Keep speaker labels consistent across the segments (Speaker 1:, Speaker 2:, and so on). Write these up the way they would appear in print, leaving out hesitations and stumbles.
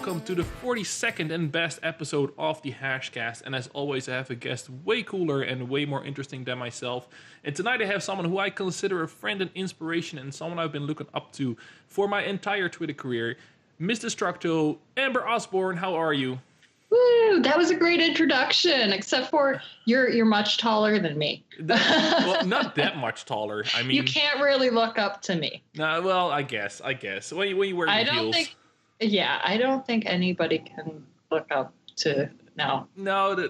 Speaker 1: welcome to the 42nd and best episode of the Hashcast. And as always, I have a guest way cooler and way more interesting than myself. And tonight I have someone who I consider a friend and inspiration and someone I've been looking up to for my entire Twitter career. Miss Destructo, Amber Osborne, how are you?
Speaker 2: Woo, that was a great introduction, except for you're much taller than me.
Speaker 1: Well, not that much taller. I mean,
Speaker 2: you can't really look up to me.
Speaker 1: No, well, I guess. When you wear the heels.
Speaker 2: I don't think anybody can look up to. No,
Speaker 1: there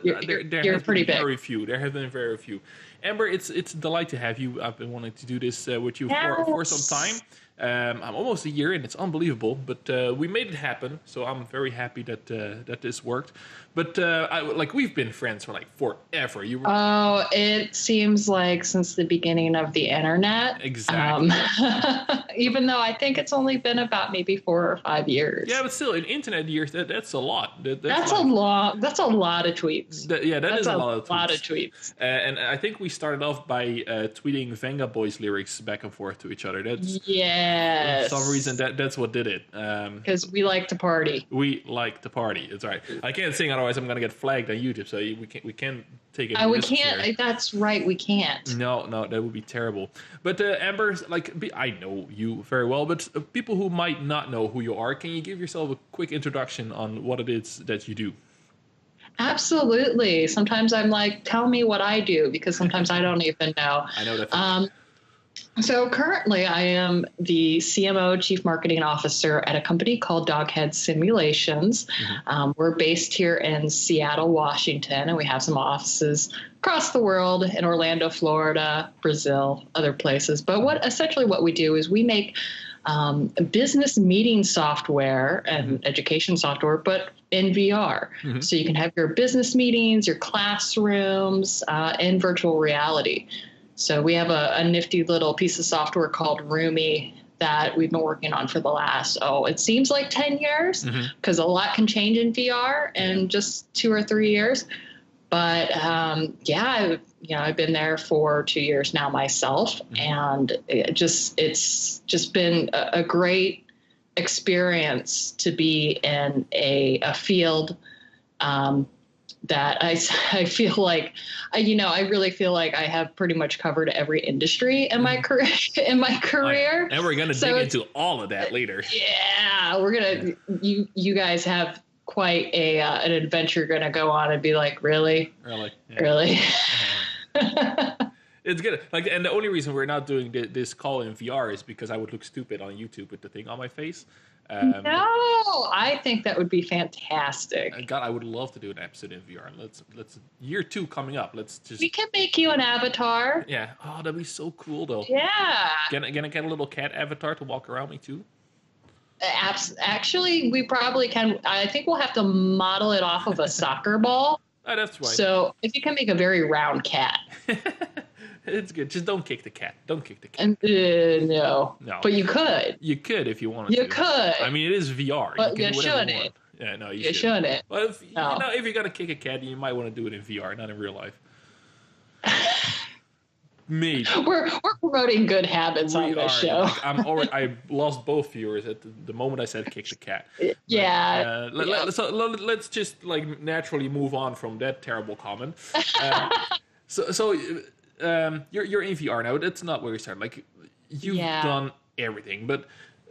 Speaker 1: have
Speaker 2: pretty
Speaker 1: been
Speaker 2: big.
Speaker 1: Very few. There have been very few. Amber, it's a delight to have you. I've been wanting to do this with you for some time. I'm almost a year, and it's unbelievable, but we made it happen. So I'm very happy that this worked. But we've been friends for forever.
Speaker 2: It seems like since the beginning of the internet.
Speaker 1: Exactly.
Speaker 2: Even though I think it's only been about maybe 4 or 5 years.
Speaker 1: Yeah, but still, in internet years, that's a lot.
Speaker 2: That's a lot of tweets.
Speaker 1: That's a lot
Speaker 2: of tweets.
Speaker 1: And I think we started off by tweeting Venga Boys lyrics back and forth to each other.
Speaker 2: Yes.
Speaker 1: For some reason, that's what did it.
Speaker 2: Because we like to party.
Speaker 1: We like to party. That's right. I can't sing, otherwise I'm going to get flagged on YouTube. So we can't take it.
Speaker 2: We can't. Here. That's right. We can't.
Speaker 1: No, that would be terrible. But Amber, I know you very well, but people who might not know who you are, can you give yourself a quick introduction on what it is that you do?
Speaker 2: Absolutely. Sometimes I'm like, tell me what I do, because sometimes I don't even know.
Speaker 1: I know that.
Speaker 2: So currently I am the CMO, Chief Marketing Officer at a company called Doghead Simulations. Mm-hmm. We're based here in Seattle, Washington, and we have some offices across the world in Orlando, Florida, Brazil, other places. But what we do is we make business meeting software and education software, but in VR. Mm-hmm. So you can have your business meetings, your classrooms, in virtual reality. So we have a nifty little piece of software called Roomy that we've been working on for the last, it seems like 10 years, because a lot can change in VR in just 2 or 3 years. But I've been there for 2 years now myself, and it's just been a great experience to be in a field that I feel like, I really feel like I have pretty much covered every industry in my career.
Speaker 1: And we're gonna dig into all of that later.
Speaker 2: Yeah, we're gonna. You guys have quite an adventure going to go on and be like, really?
Speaker 1: Yeah.
Speaker 2: Really?
Speaker 1: It's good. And the only reason we're not doing this call in VR is because I would look stupid on YouTube with the thing on my face.
Speaker 2: No, I think that would be fantastic.
Speaker 1: God, I would love to do an episode in VR. Let's year 2 coming up. We
Speaker 2: can make you an avatar.
Speaker 1: Yeah. Oh, that'd be so cool though.
Speaker 2: Yeah.
Speaker 1: Gonna get a little cat avatar to walk around me too.
Speaker 2: Actually, we probably can. I think we'll have to model it off of a soccer ball.
Speaker 1: Oh, that's right.
Speaker 2: So if you can make a very round cat.
Speaker 1: It's good. Just don't kick the cat.
Speaker 2: No. But you could.
Speaker 1: You could if you wanted to.
Speaker 2: You could.
Speaker 1: I mean, it is VR.
Speaker 2: But
Speaker 1: you
Speaker 2: shouldn't.
Speaker 1: Yeah, no,
Speaker 2: you shouldn't.
Speaker 1: Well, if you're going to kick a cat, you might want to do it in VR, not in real life. Me.
Speaker 2: We're promoting good habits on this show.
Speaker 1: I lost both viewers at the moment I said kick the cat.
Speaker 2: Yeah.
Speaker 1: So let's just naturally move on from that terrible comment. So you're in VR now. That's not where you started. You've done everything, but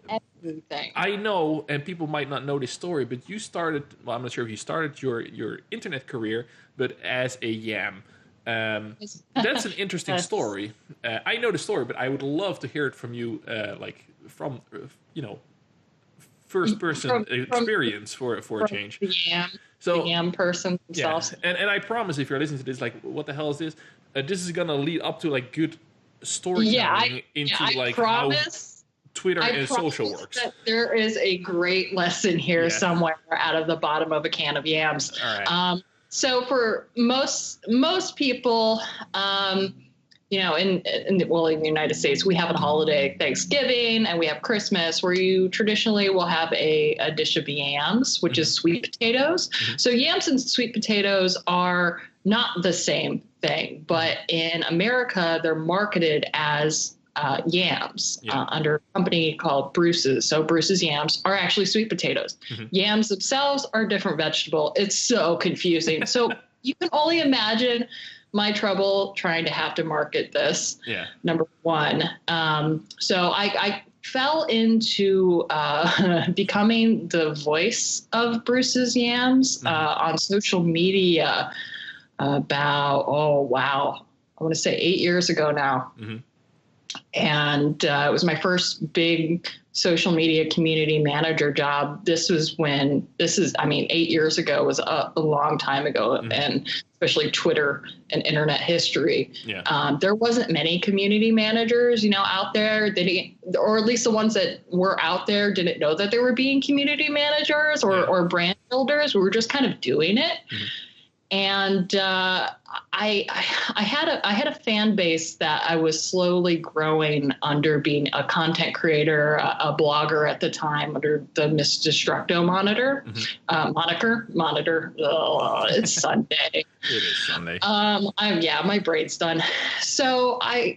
Speaker 2: everything.
Speaker 1: I know, and people might not know this story, but you started. Well, I'm not sure if you started your internet career, but as a yam. That's an interesting story. I know the story, but I would love to hear it from you, from first person experience for a change.
Speaker 2: The yam person themselves.
Speaker 1: Yeah. And I promise, if you're listening to this, what the hell is this? This is gonna lead up to good storytelling how Twitter and social works.
Speaker 2: That there is a great lesson here somewhere out of the bottom of a can of yams.
Speaker 1: All right.
Speaker 2: So for most people, in the United States, we have a holiday, Thanksgiving, and we have Christmas, where you traditionally will have a dish of yams, which is sweet potatoes. Mm-hmm. So yams and sweet potatoes are not the same thing, but in America, they're marketed as yams under a company called Bruce's. So Bruce's yams are actually sweet potatoes. Yams themselves are a different vegetable. It's so confusing. So you can only imagine my trouble trying to have to market this. Number one. So I fell into becoming the voice of Bruce's Yams on social media about, I want to say 8 years ago now. And it was my first big social media community manager job. 8 years ago was a long time ago, and especially Twitter and internet history. There wasn't many community managers, out there. They didn't, or at least the ones that were out there didn't know that they were being community managers or brand builders. We were just kind of doing it. And I had a fan base that I was slowly growing under being a content creator, a blogger at the time under the Miss Destructo moniker. It's Sunday.
Speaker 1: It is Sunday.
Speaker 2: My brain's done. So I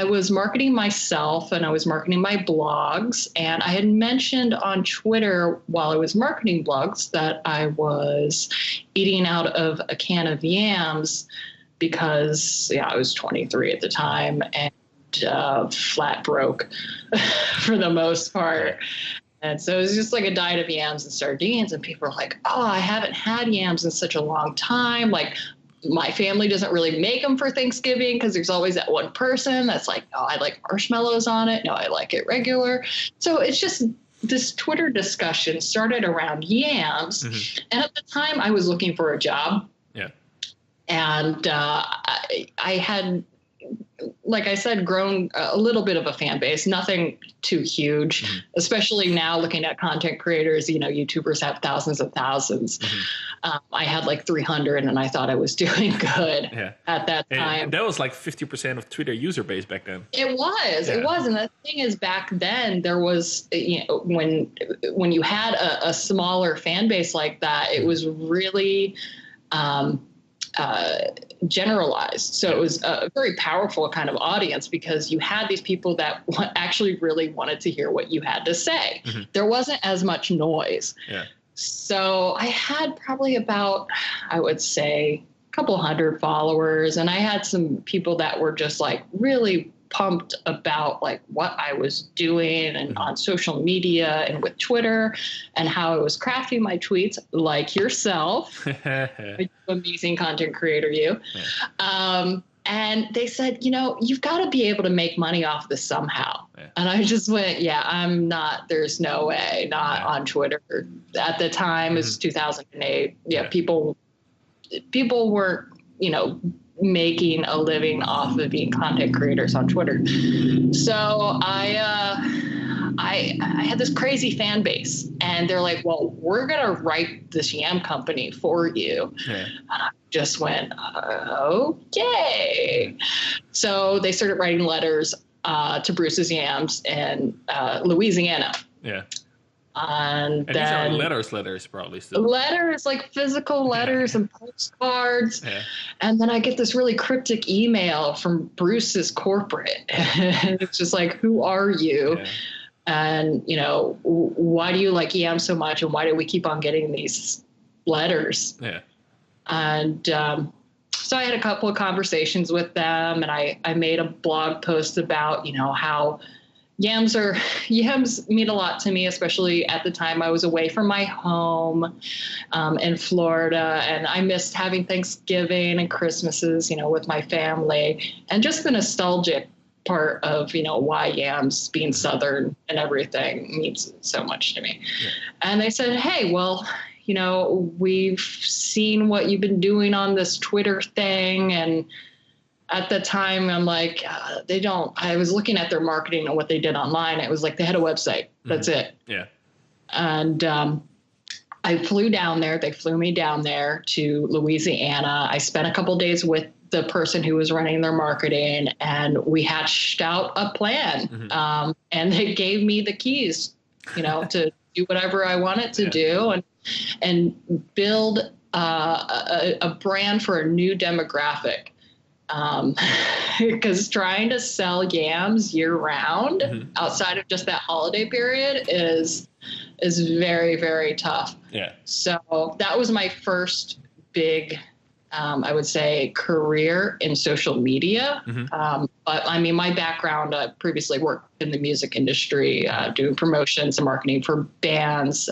Speaker 2: was marketing myself and I was marketing my blogs, and I had mentioned on Twitter while I was marketing blogs that I was eating out of a can of yams because I was 23 at the time and flat broke for the most part. And so it was just like a diet of yams and sardines, and people were like, oh, I haven't had yams in such a long time. Like, my family doesn't really make them for Thanksgiving because there's always that one person that's like, oh, I like marshmallows on it. No, I like it regular. So it's just this Twitter discussion started around yams. And at the time I was looking for a job. And I had, like I said, grown a little bit of a fan base, nothing too huge, especially now looking at content creators, YouTubers have thousands of thousands. I had like 300 and I thought I was doing good at that time.
Speaker 1: And that was like 50% of Twitter user base back then.
Speaker 2: It was. And the thing is, back then there was, when you had a smaller fan base like that, it was really, generalized. So it was a very powerful kind of audience because you had these people that actually really wanted to hear what you had to say. There wasn't as much noise. So I had probably about, I would say, a couple hundred followers, and I had some people that were just like really pumped about like what I was doing and on social media and with Twitter and how I was crafting my tweets, like yourself, amazing content creator, you. And they said, you've got to be able to make money off this somehow. And I just went, I'm not, there's no way, not on Twitter. At the time, it's 2008. People weren't, making a living off of being content creators on Twitter. So I had this crazy fan base, and they're like, well, we're going to write this yam company for you. And I just went, okay. So they started writing letters to Bruce's Yams in Louisiana. And
Speaker 1: these are letters probably still.
Speaker 2: Letters, like physical letters and postcards. And then I get this really cryptic email from Bruce's corporate. And it's just like, who are you? And, why do you like yam so much? And why do we keep on getting these letters? And so I had a couple of conversations with them, and I made a blog post about, how Yams mean a lot to me, especially at the time I was away from my home in Florida, and I missed having Thanksgiving and Christmases, with my family, and just the nostalgic part of, why yams being Southern and everything means so much to me. And they said, hey, well, we've seen what you've been doing on this Twitter thing, and at the time, I'm like, I was looking at their marketing and what they did online. It was like they had a website. That's it. And I flew down there. They flew me down there to Louisiana. I spent a couple days with the person who was running their marketing, and we hatched out a plan. And they gave me the keys, to do whatever I wanted to do and build a brand for a new demographic. Because trying to sell Yams year round outside of just that holiday period is very, very tough.
Speaker 1: Yeah.
Speaker 2: So that was my first big, I would say, career in social media. But I mean, my background, I previously worked in the music industry, doing promotions and marketing for bands,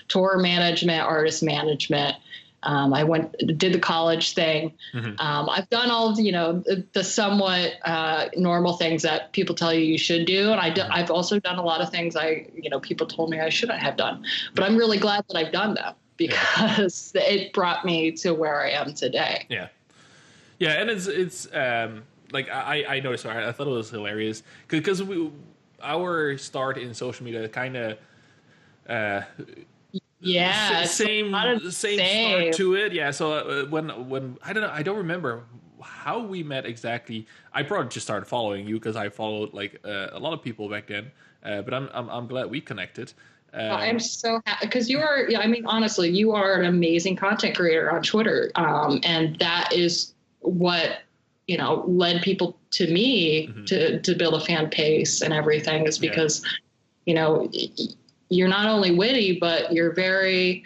Speaker 2: tour management, artist management. I did the college thing. I've done all of the somewhat normal things that people tell you should do. And I've also done a lot of things people told me I shouldn't have done. But I'm really glad that I've done them because it brought me to where I am today.
Speaker 1: Yeah. Yeah. And it's like I noticed, I thought it was hilarious because our start in social media kind of,
Speaker 2: yeah,
Speaker 1: same start to it. Yeah. So when I don't remember how we met exactly. I probably just started following you because I followed like a lot of people back then. But I'm glad we connected.
Speaker 2: I'm so happy because you are. Yeah, I mean, honestly, you are an amazing content creator on Twitter, and that is what led people to me to build a fan base and everything. Is because you're not only witty, but you're very,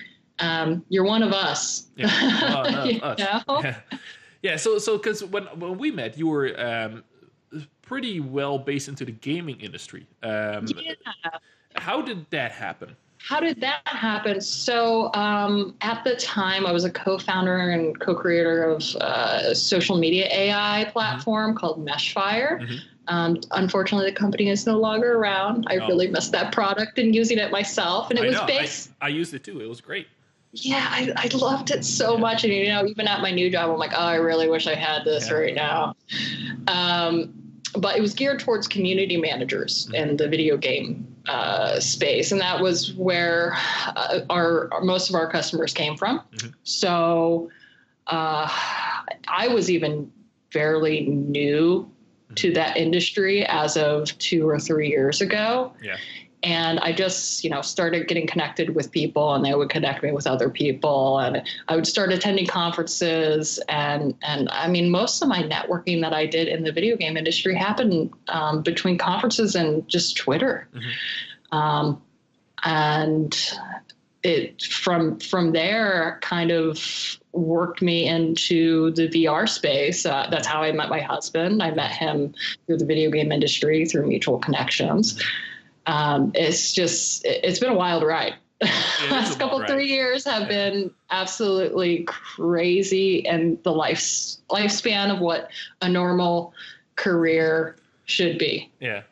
Speaker 2: you're one of us.
Speaker 1: Yeah. Us. Yeah. So because when we met, you were pretty well based into the gaming industry. How did that happen? So at the time, I was a co-founder and co-creator of a social media AI platform called Meshfire. Unfortunately, the company is no longer around. I really missed that product and using it myself. And it was based. I used it too. It was great.
Speaker 2: Yeah, I loved it so much. And, even at my new job, I'm like, oh, I really wish I had this right now. But it was geared towards community managers in the video game space. And that was where most of our customers came from. So I was even fairly new to that industry as of 2 or 3 years ago. Yeah. And I just, started getting connected with people and they would connect me with other people. And I would start attending conferences. And I mean, most of my networking that I did in the video game industry happened between conferences and just Twitter. And it from there kind of worked me into the VR space. That's how I met my husband. I met him through the video game industry, through mutual connections. It's been a wild ride. The last couple 3 years have been absolutely crazy, and the lifespan of what a normal career should be. Yeah.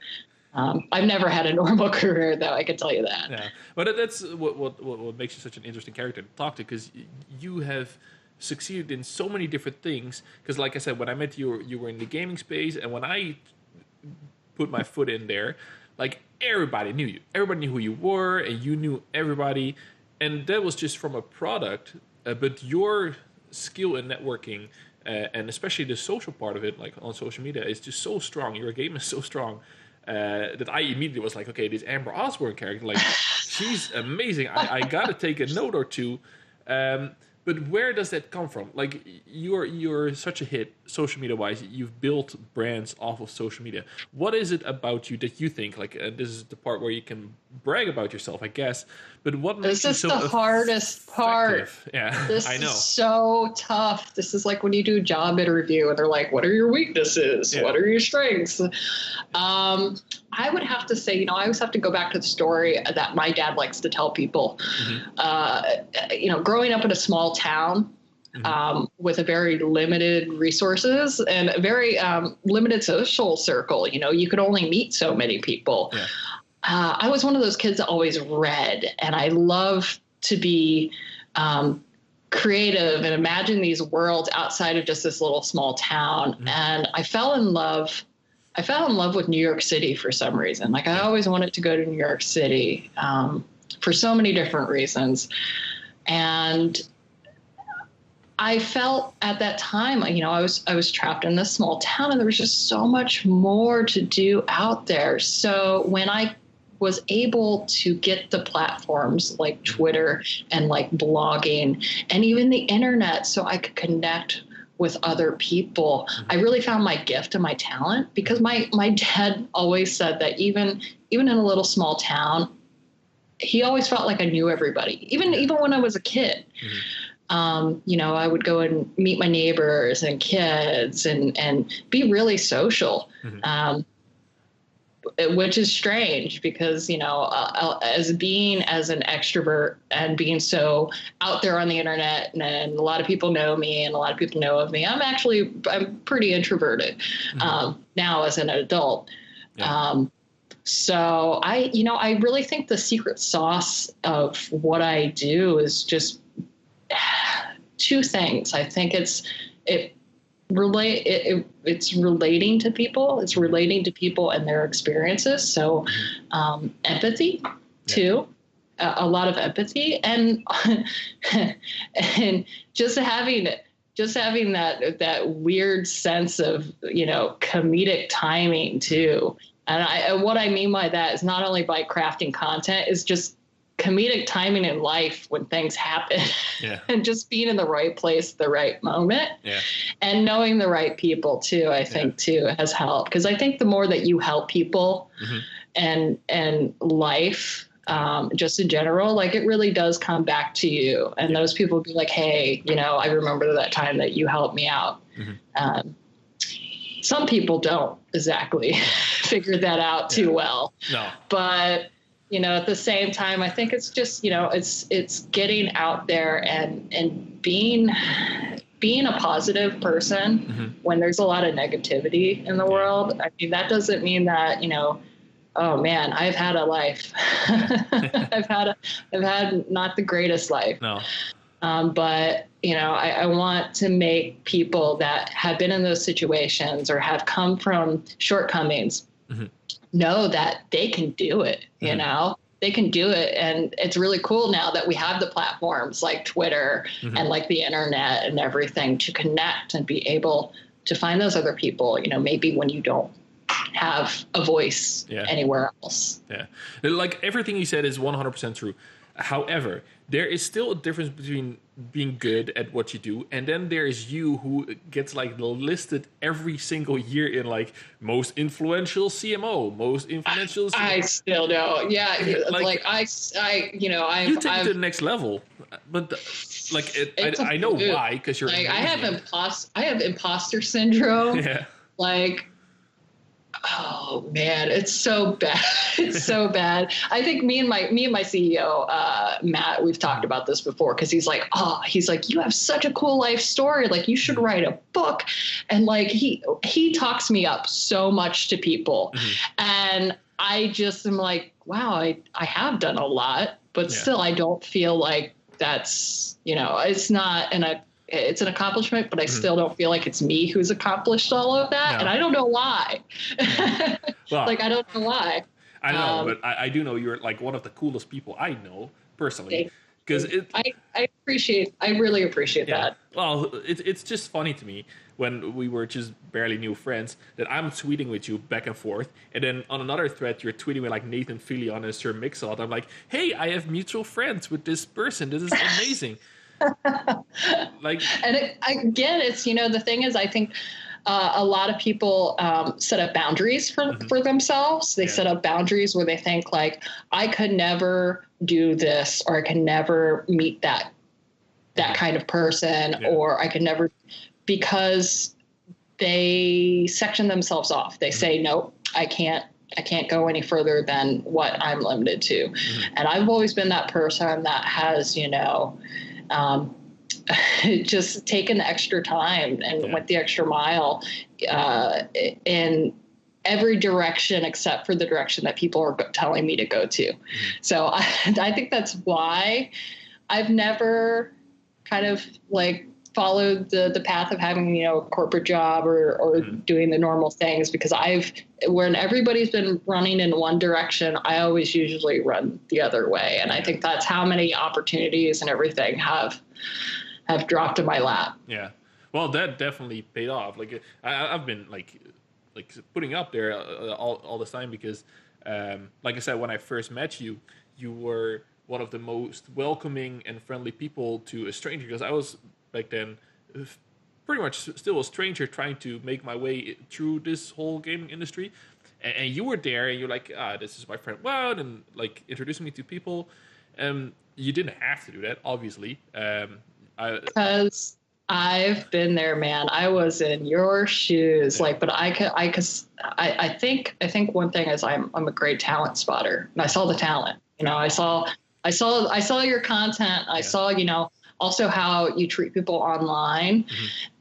Speaker 2: I've never had a normal career, though. I can tell you that.
Speaker 1: Yeah, but that's what makes you such an interesting character to talk to, because you have succeeded in so many different things. Because, like I said, when I met you, you were in the gaming space, and when I put my foot in there, like, everybody knew you. Everybody knew who you were, and you knew everybody. And that was just from a product. But your skill in networking, and especially the social part of it, like on social media, is just so strong. Your game is so strong. That I immediately was like, okay, this Amber Osborne character, like, she's amazing. I gotta take a note or two. But where does that come from? Like, you're such a hit, social media wise. You've built brands off of social media. What is it about you that you think, like, this is the part where you can brag about yourself, I guess. But what makes you so effective?
Speaker 2: This is the hardest part.
Speaker 1: Yeah,
Speaker 2: this
Speaker 1: I know.
Speaker 2: Is so tough. This is like when you do a job interview and they're like, what are your weaknesses? Yeah. What are your strengths? I would have to say, I always have to go back to the story that my dad likes to tell people. Growing up in a small town, with a very limited resources and a very limited social circle, you could only meet so many people. Yeah. I was one of those kids that always read, and I love to be creative and imagine these worlds outside of just this little small town. And I fell in love with New York City for some reason. Like, I always wanted to go to New York City for so many different reasons. And I felt at that time, I was trapped in this small town, and there was just so much more to do out there. So when I was able to get the platforms like Twitter and like blogging and even the internet, so I could connect with other people, I really found my gift and my talent, because my dad always said that even in a little small town, he always felt like I knew everybody, even when I was a kid. I would go and meet my neighbors and kids and be really social, which is strange because, as an extrovert and being so out there on the internet, and a lot of people know me and a lot of people know of me, I'm pretty introverted now as an adult. Yeah. So I really think the secret sauce of what I do is just two things. I think it's relating to people. It's relating to people and their experiences. So empathy too, a lot of empathy, and and just having that weird sense of comedic timing too. And what I mean by that is not only by crafting content, is just comedic timing in life when things happen, and just being in the right place at the right moment, and knowing the right people too. I think too has helped, because I think the more that you help people and life, just in general, like it really does come back to you, and those people be like, hey, I remember that time that you helped me out. Some people don't exactly figure that out too well. No. But, at the same time, I think it's just, it's getting out there and being a positive person when there's a lot of negativity in the world. I mean, that doesn't mean that, oh man, I've had a life. I've had not the greatest life. No. But, I want to make people that have been in those situations or have come from shortcomings know that they can do it, they can do it. And it's really cool now that we have the platforms like Twitter and like the internet and everything to connect and be able to find those other people, maybe when you don't have a voice anywhere else. Yeah.
Speaker 1: Like everything you said is 100% true. However, there is still a difference between being good at what you do, and then there is you who gets like listed every single year in like most influential CMO, most influential.
Speaker 2: I still know, yeah. I
Speaker 1: you take it to the next level, but I know why, because you're. Like, I
Speaker 2: have imposter syndrome. Yeah. Like. Oh man, it's so bad. It's so bad. I think me and my CEO, Matt, we've talked about this before, because he's like, you have such a cool life story. Like you should write a book. And like, he talks me up so much to people. And I just am like, wow, I have done a lot, but still I don't feel like that's, it's not, it's an accomplishment, but I still don't feel like it's me who's accomplished all of that. No. And I don't know why. Well, I don't know why.
Speaker 1: I know, but I do know you're like one of the coolest people I know personally. Because
Speaker 2: I really appreciate that.
Speaker 1: Well, it's just funny to me when we were just barely new friends that I'm tweeting with you back and forth, and then on another thread you're tweeting with like Nathan Fillion and Sir Mix-a-Lot. I'm like, hey, I have mutual friends with this person. This is amazing.
Speaker 2: It's the thing is, I think a lot of people set up boundaries for themselves. They set up boundaries where they think like, I could never do this, or I can never meet that kind of person, or I could never, because they section themselves off. They say, nope, I can't go any further than what I'm limited to. And I've always been that person that has, just taken the extra time and went the extra mile in every direction except for the direction that people are telling me to go to. So I think that's why I've never kind of like followed the path of having, a corporate job or doing the normal things, because when everybody's been running in one direction, I always usually run the other way. And I think that's how many opportunities and everything have dropped in my lap.
Speaker 1: Yeah. Well, that definitely paid off. Like I've been like putting up there all this time because, like I said, when I first met you, you were one of the most welcoming and friendly people to a stranger, because I was back then pretty much still a stranger trying to make my way through this whole gaming industry. And you were there, and you're like, this is my friend Wout, and like introducing me to people. You didn't have to do that, obviously.
Speaker 2: Because I've been there, man. I was in your shoes, but I think one thing is I'm a great talent spotter, and I saw the talent. I saw your content. I saw, also how you treat people online,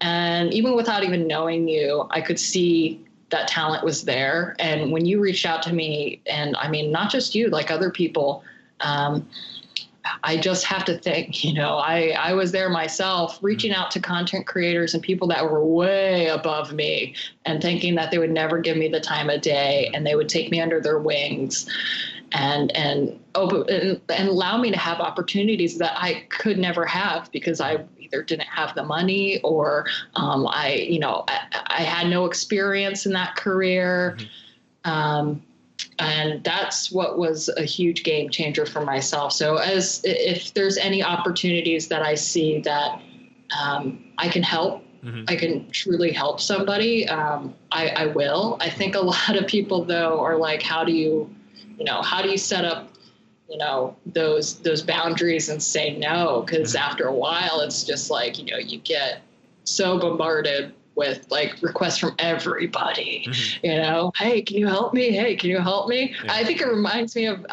Speaker 2: and even without even knowing you, I could see that talent was there. And when you reached out to me, and I mean, not just you, like other people, I just have to think, I was there myself reaching out to content creators and people that were way above me and thinking that they would never give me the time of day and they would take me under their wings and allow me to have opportunities that I could never have because I either didn't have the money or I had no experience in that career. And that's what was a huge game changer for myself. So if there's any opportunities that I see that I can help, I can truly help somebody, I will. I think a lot of people, though, are like, how do you set up, those boundaries and say no? Because after a while, it's just like, you get so bombarded with like requests from everybody, hey, can you help me? Hey, can you help me? Yeah. I think it reminds me of,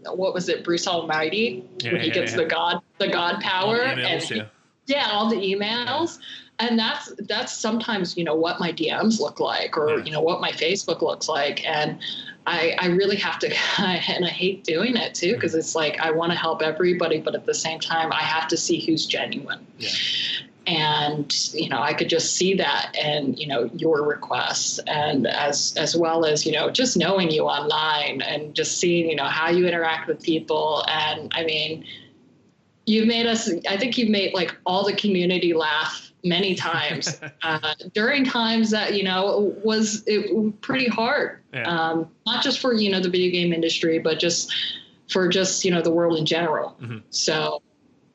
Speaker 2: what was it? Bruce Almighty, when he gets the God power all the emails. And that's sometimes, what my DMs look like or, what my Facebook looks like. And I really have to, and I hate doing it too, because it's like, I want to help everybody, but at the same time, I have to see who's genuine. Yeah. And, I could just see that and, your requests and as well as, just knowing you online and just seeing, how you interact with people. And I mean, I think you've made like all the community laugh many times during times that, was pretty hard. Yeah. Not just for, the video game industry, but just for the world in general. So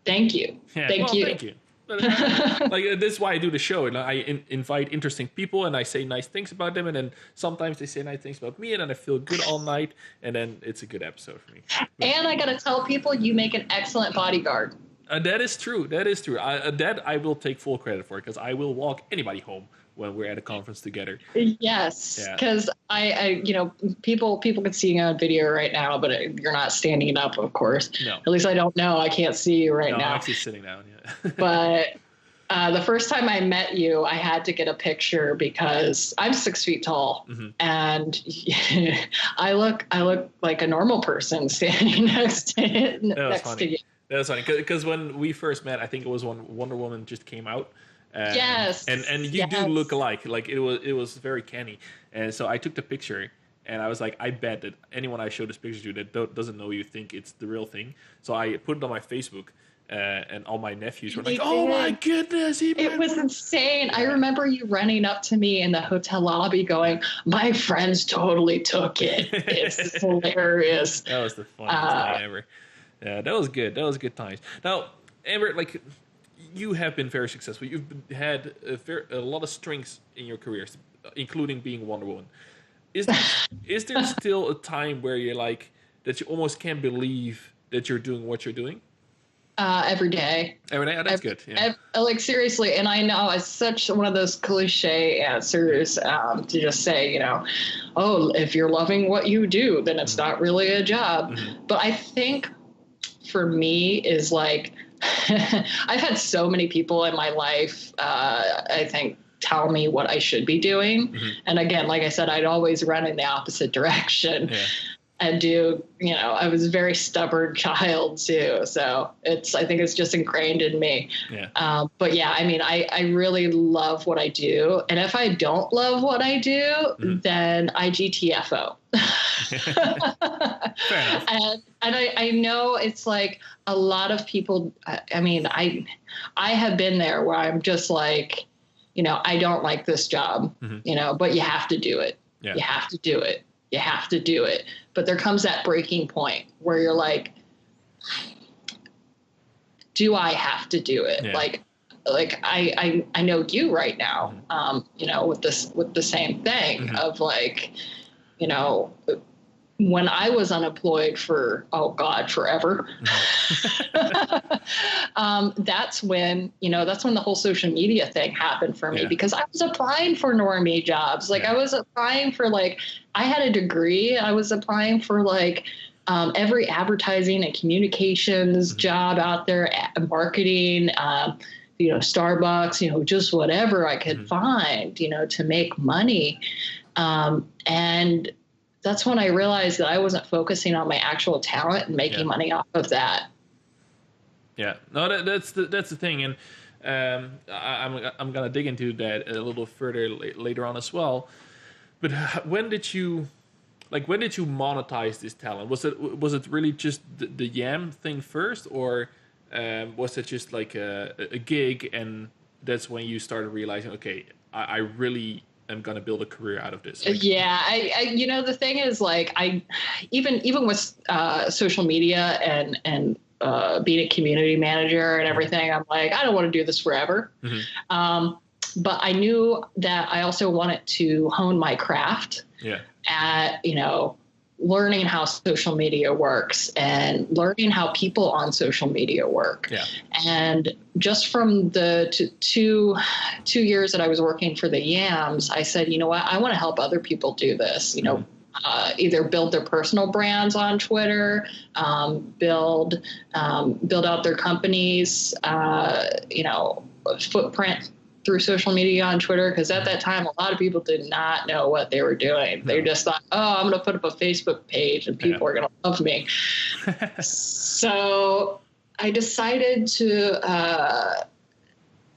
Speaker 2: thank you.
Speaker 1: Yeah. Thank you. Like this is why I do the show, and I invite interesting people and I say nice things about them, and then sometimes they say nice things about me, and then I feel good all night, and then it's a good episode for me.
Speaker 2: And I gotta tell people, you make an excellent bodyguard.
Speaker 1: That is true. That I will take full credit for, because I will walk anybody home when we're at a conference together.
Speaker 2: Yes, because I people can see you on video right now, but you're not standing up, of course. No. At least I don't know. I can't see you now.
Speaker 1: I'm actually sitting down, yeah.
Speaker 2: But the first time I met you, I had to get a picture because I'm 6 feet tall, and I look like a normal person standing next to you.
Speaker 1: That was funny, because when we first met, I think it was when Wonder Woman just came out.
Speaker 2: Yes.
Speaker 1: And you do look alike. Like it was very canny. And so I took the picture and I was like, I bet that anyone I show this picture to that doesn't know you think it's the real thing. So I put it on my Facebook and all my nephews were like, oh my goodness.
Speaker 2: It was insane. Yeah. I remember you running up to me in the hotel lobby going, my friends totally took it. It's hilarious.
Speaker 1: That was the funniest thing ever. Yeah, that was good. That was good times. Now, Amber, like, you have been very successful. You've had a lot of strengths in your careers, including being Wonder Woman. Is there still a time where you're like, that you almost can't believe that you're doing what you're doing?
Speaker 2: Every day.
Speaker 1: Every day? Oh, that's good. Yeah.
Speaker 2: Like, seriously, and I know it's such one of those cliche answers to just say, oh, if you're loving what you do, then it's not really a job. But I think for me is like, I've had so many people in my life, I think, tell me what I should be doing. And again, like I said, I'd always run in the opposite direction. Yeah. And I was a very stubborn child too. So I think it's just ingrained in me. Yeah. But yeah, I mean, I really love what I do. And if I don't love what I do, then I GTFO.
Speaker 1: Fair enough.
Speaker 2: And I know it's like a lot of people, I mean, I have been there where I'm just like, I don't like this job, but you have to do it. Yeah. You have to do it. You have to do it. But there comes that breaking point where you're like, do I have to do it? Yeah. Like, like I know you right now, with the same thing of like, when I was unemployed for, forever, that's when the whole social media thing happened for me, because I was applying for normie jobs. Like I was applying for I had a degree. I was applying for every advertising and communications job out there, marketing, Starbucks, just whatever I could find, to make money. And that's when I realized that I wasn't focusing on my actual talent and making money off of that. Yeah,
Speaker 1: no, that's the thing, and I'm gonna dig into that a little further later on as well. But when did you monetize this talent? Was it really just the Yam thing first, or was it just like a gig, and that's when you started realizing, okay, I really am going to build a career out of this?
Speaker 2: I the thing is, I even with social media and being a community manager and everything, I'm like, I don't want to do this forever. But I knew that I also wanted to hone my craft at, learning how social media works and learning how people on social media work. And just from the two years that I was working for the Yams, I said, you know what, I want to help other people do this, either build their personal brands on Twitter, build out their companies, footprint through social media on Twitter, because at that time, a lot of people did not know what they were doing. They just thought, I'm going to put up a Facebook page and people are going to love me. So I decided to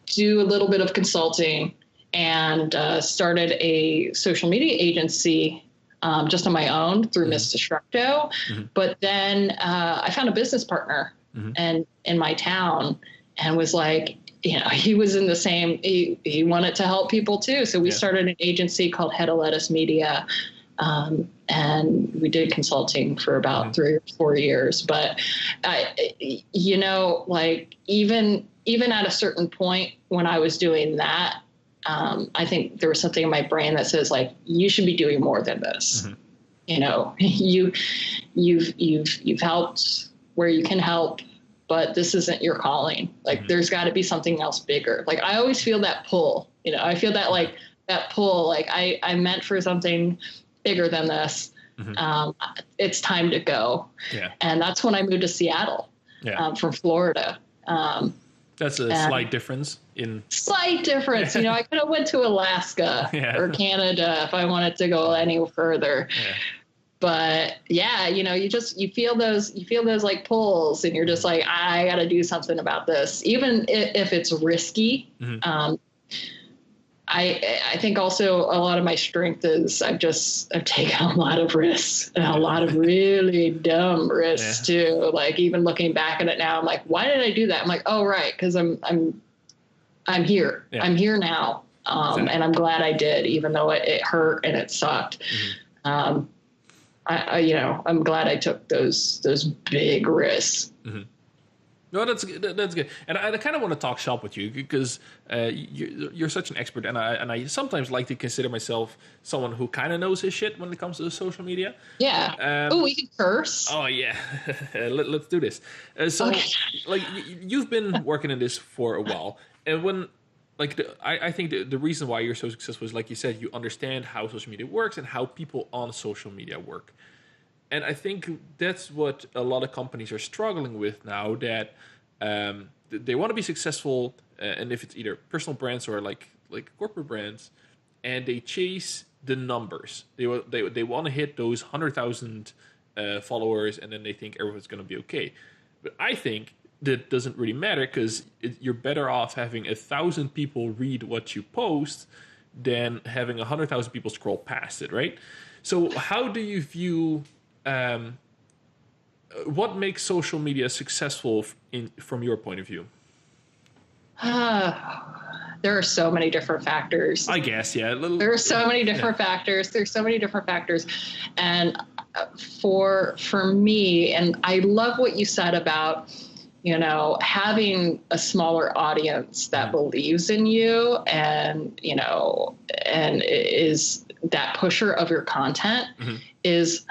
Speaker 2: do a little bit of consulting and started a social media agency just on my own through Miss Destructo. But then I found a business partner in my town and was like, he was in the same, he wanted to help people too. So we started an agency called Head of Lettuce Media. And we did consulting for about 3 or 4 years. But, even at a certain point when I was doing that, I think there was something in my brain that says, you should be doing more than this. You've helped where you can help, but this isn't your calling. There's got to be something else bigger. I always feel that pull, I feel that that pull, I meant for something bigger than this. It's time to go. And that's when I moved to Seattle from Florida.
Speaker 1: That's a slight difference.
Speaker 2: Slight difference. I could have went to Alaska or Canada if I wanted to go any further. But you feel those pulls, and you're just like, I got to do something about this, even if it's risky. I think also a lot of my strength is I've taken a lot of risks, and a lot of really dumb risks too. Even looking back at it now, I'm like, why did I do that? I'm like, oh right, because I'm here. I'm here now, and I'm glad I did, even though it hurt and it sucked. I'm glad I took those big risks.
Speaker 1: No, that's good. And I kind of want to talk shop with you because you're such an expert, and I sometimes like to consider myself someone who kind of knows his shit when it comes to social media.
Speaker 2: Yeah. We can curse.
Speaker 1: Oh yeah. Let's do this. You've been working in this for a while, and when I think the reason why you're so successful is, like you said, you understand how social media works and how people on social media work. And I think that's what a lot of companies are struggling with now, that they want to be successful, and if it's either personal brands or like corporate brands, and they chase the numbers. They want to hit those 100,000 followers, and then they think everyone's going to be okay. But I think that doesn't really matter, because you're better off having 1,000 people read what you post than having 100,000 people scroll past it, right? So how do you view what makes social media successful from your point of view?
Speaker 2: There are so many different factors.
Speaker 1: I guess, yeah.
Speaker 2: There are so many different factors. There's so many different factors. And for me, and I love what you said about, having a smaller audience that believes in you and, and is that pusher of your content is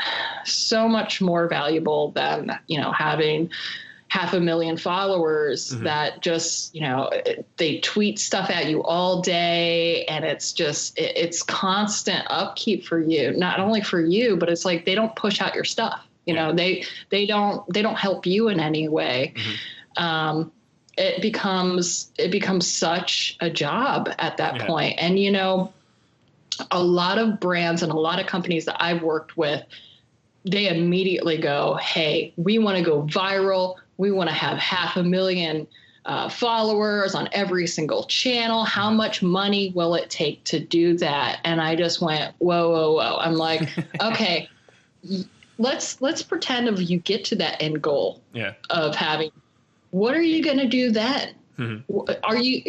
Speaker 2: so much more valuable than, having 500,000 followers that just, they tweet stuff at you all day. And it's just, it's constant upkeep for you, not only for you, but it's like, they don't push out your stuff. They don't help you in any way. It becomes such a job at that point. And, a lot of brands and a lot of companies that I've worked with, they immediately go, hey, we want to go viral. We want to have 500,000 followers on every single channel. How much money will it take to do that? And I just went, whoa. I'm like, okay, let's pretend if you get to that end goal of having, what are you going to do then? Are you,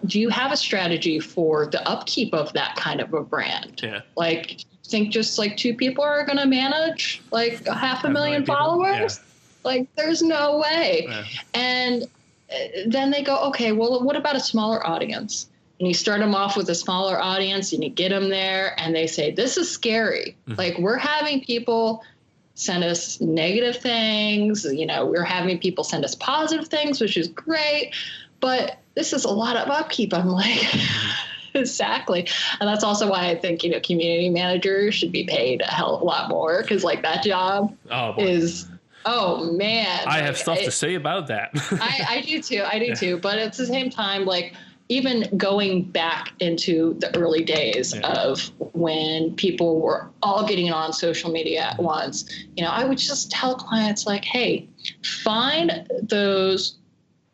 Speaker 2: do you have a strategy for the upkeep of that kind of a brand? Like, think just like 2 people are going to manage like 500,000 followers? Like, there's no way. And then they go, okay, well, what about a smaller audience? And you start them off with a smaller audience and you get them there and they say, this is scary. Like, we're having people send us negative things. We're having people send us positive things, which is great. But this is a lot of upkeep. I'm like, exactly. And that's also why I think, community managers should be paid a hell of a lot more. Because like that job is, oh man.
Speaker 1: I have stuff to say about that.
Speaker 2: I do too. But at the same time, like, even going back into the early days of when people were all getting on social media at once, I would just tell clients like, hey, find those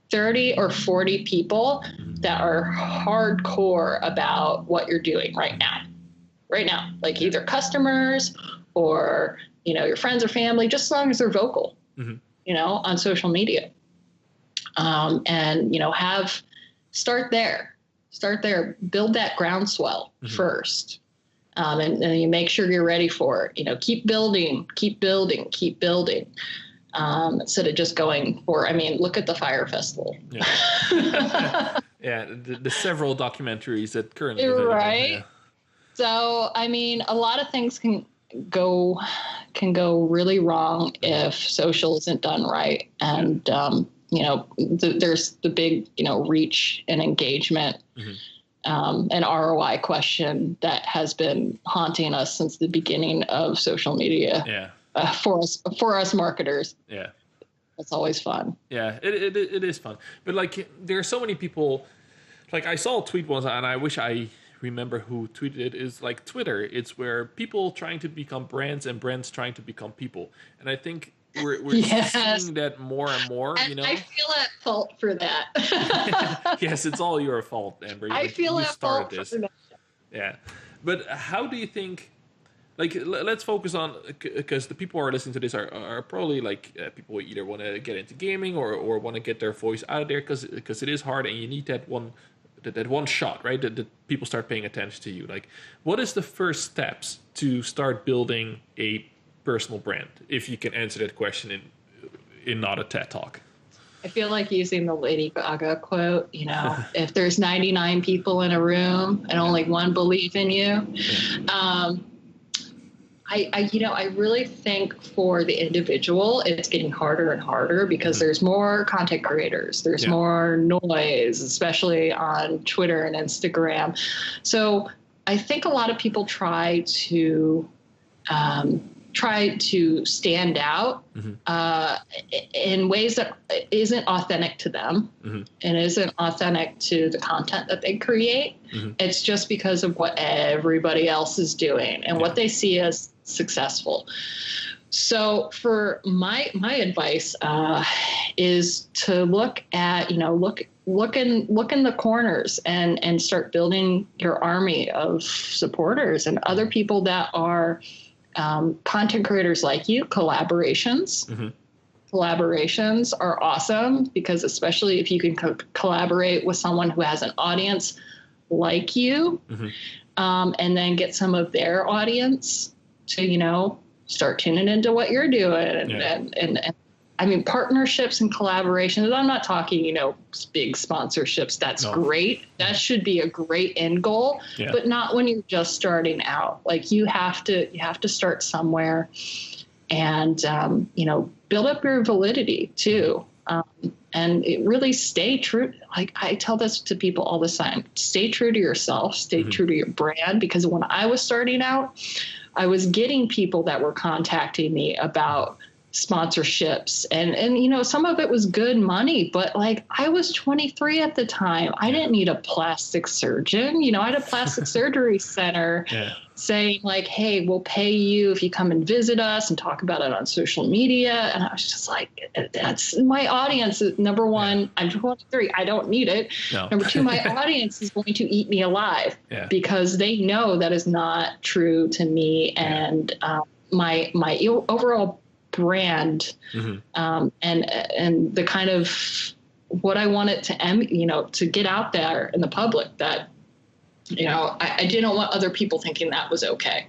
Speaker 2: 30 or 40 people that are hardcore about what you're doing right now, like either customers or, your friends or family, just as long as they're vocal, on social media. And, start there, build that groundswell first. And you make sure you're ready for it, keep building. Instead of just going for, look at the Fire Festival.
Speaker 1: The several documentaries that currently
Speaker 2: right. So, a lot of things can go really wrong if social isn't done right. And, there's the big, reach and engagement, an ROI question that has been haunting us since the beginning of social media. For us marketers. It's always fun.
Speaker 1: It is fun. But like, there are so many people, like I saw a tweet once and I wish I remember who tweeted it, is like Twitter. It's where people trying to become brands and brands trying to become people. And I think we're seeing that more and more,
Speaker 2: I feel at fault for that.
Speaker 1: Yes, it's all your fault, Amber.
Speaker 2: I feel at fault for that.
Speaker 1: Yeah. But how do you think, like, let's focus on, because the people who are listening to this are probably like people who either want to get into gaming or want to get their voice out there because it is hard and you need that one shot, right? That people start paying attention to you. Like, what is the first steps to start building a personal brand? If you can answer that question in not a TED Talk.
Speaker 2: I feel like using the Lady Gaga quote, if there's 99 people in a room and only one believe in you. I really think for the individual, it's getting harder and harder because there's more content creators. There's more noise, especially on Twitter and Instagram. So I think a lot of people try to stand out in ways that isn't authentic to them and isn't authentic to the content that they create. It's just because of what everybody else is doing and what they see as successful. So for my advice is to look at, look in the corners and start building your army of supporters and other people that are content creators like you. Collaborations are awesome because especially if you can collaborate with someone who has an audience like you, and then get some of their audience to, start tuning into what you're doing. And I mean, partnerships and collaborations, I'm not talking, big sponsorships. That's great. That should be a great end goal, but not when you're just starting out. Like you have to start somewhere and, build up your validity too. And it really stay true. Like I tell this to people all the time, stay true to yourself, stay true to your brand. Because when I was starting out, I was getting people that were contacting me about sponsorships and some of it was good money, but like I was 23 at the time. I didn't need a plastic surgeon. I had a plastic surgery center saying like, hey, we'll pay you if you come and visit us and talk about it on social media. And I was just like, that's my audience. Number one, I'm 23. I don't need it. No. Number two, my audience is going to eat me alive because they know that is not true to me. And my overall brand and the kind of what I want it to get out there in the public that I didn't want other people thinking that was okay.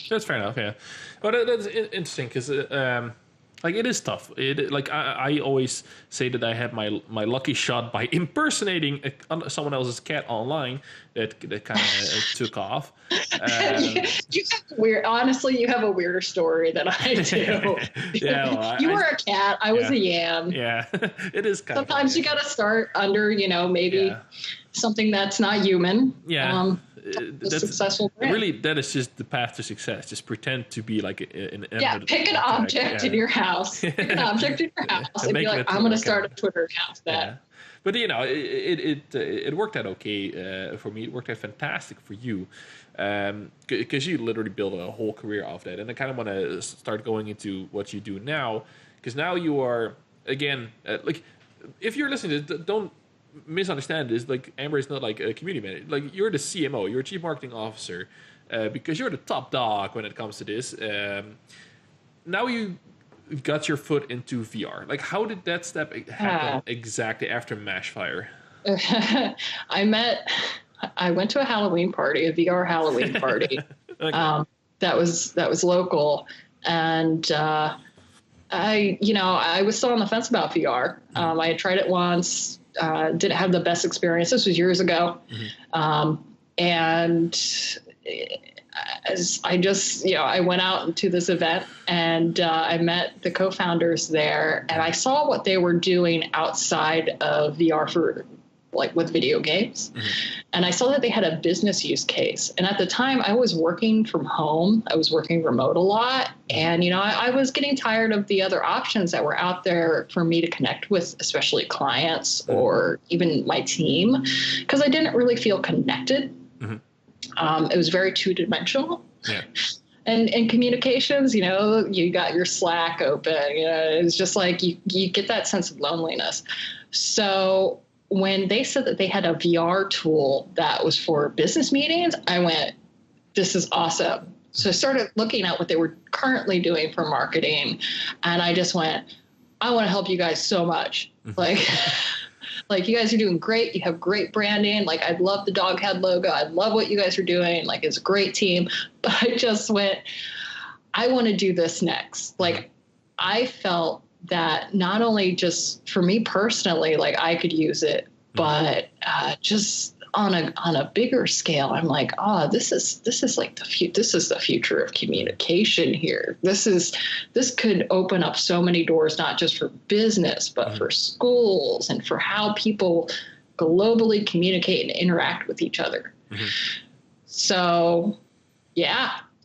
Speaker 1: That's fair enough. But that's interesting because it is tough. I always say that I had my lucky shot by impersonating someone else's cat online that kind of took off.
Speaker 2: Honestly, you have a weirder story than I do. You were a cat. I was a yam.
Speaker 1: Yeah, it is kind
Speaker 2: Sometimes
Speaker 1: of.
Speaker 2: you got to start under, maybe something that's not human.
Speaker 1: Yeah.
Speaker 2: That's successful brand.
Speaker 1: Really, that is just the path to success. Just pretend to be like an
Speaker 2: pick an object in your house. Pick an object in your house and be like, I'm going to start a Twitter account.
Speaker 1: But it worked out okay for me. It worked out fantastic for you because you literally built a whole career off that. And I kind of want to start going into what you do now, because now you are again like if you're listening to this, don't misunderstand this. Like Amber is not like a community manager. Like you're the CMO, you're a chief marketing officer, because you're the top dog when it comes to this. Now you got your foot into VR. Like how did that step happen exactly after Mashfire?
Speaker 2: I went to a Halloween party, a VR Halloween party. Okay. That was local, and I was still on the fence about VR. I had tried it once. Didn't have the best experience. This was years ago. And I went out into this event and I met the co-founders there and I saw what they were doing outside of VR for with video games. And I saw that they had a business use case. And at the time I was working from home. I was working remote a lot. And, I was getting tired of the other options that were out there for me to connect with, especially clients or even my team, because I didn't really feel connected. It was very two-dimensional. And communications, you got your Slack open, it's just like you get that sense of loneliness. So when they said that they had a VR tool that was for business meetings, I went, this is awesome. So I started looking at what they were currently doing for marketing. And I just went, I want to help you guys so much. Like you guys are doing great. You have great branding. Like I love the dog head logo. I love what you guys are doing. Like it's a great team. But I just went, I want to do this next. Like I felt that not only just for me personally, like I could use it, but just on a bigger scale, I'm like, this is like this is the future of communication here. This could open up so many doors, not just for business, but for schools and for how people globally communicate and interact with each other. So,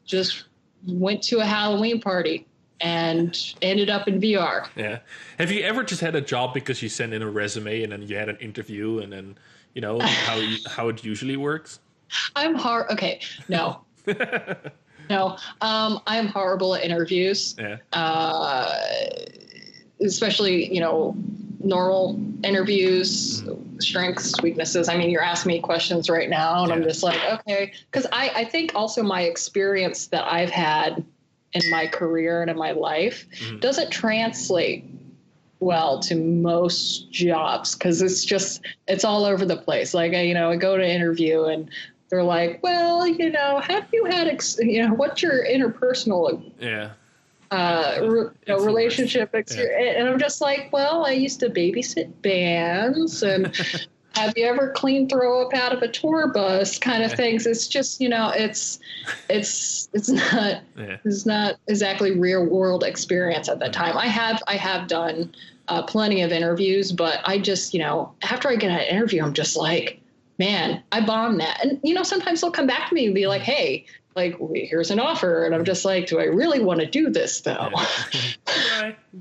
Speaker 2: just went to a Halloween party and ended up in VR. Yeah.
Speaker 1: Have you ever just had a job because you sent in a resume and then you had an interview and then, how it usually works?
Speaker 2: I'm hard. Okay. No. No. I'm horrible at interviews. Especially, normal interviews, strengths, weaknesses. I mean, you're asking me questions right now and I'm just like, okay. Because I think also my experience that I've had in my career and in my life doesn't translate well to most jobs because it's all over the place. Like, I go to interview and they're like, well, have you had, what's your interpersonal relationship experience. And I'm just like, well, I used to babysit bands and have you ever cleaned throw up out of a tour bus kind of things. It's just, it's not exactly real world experience at that time. I have done plenty of interviews, but I just, after I get an interview, I'm just like, man, I bombed that. And, sometimes they'll come back to me and be like, hey, like, here's an offer. And I'm just like, do I really want to do this though?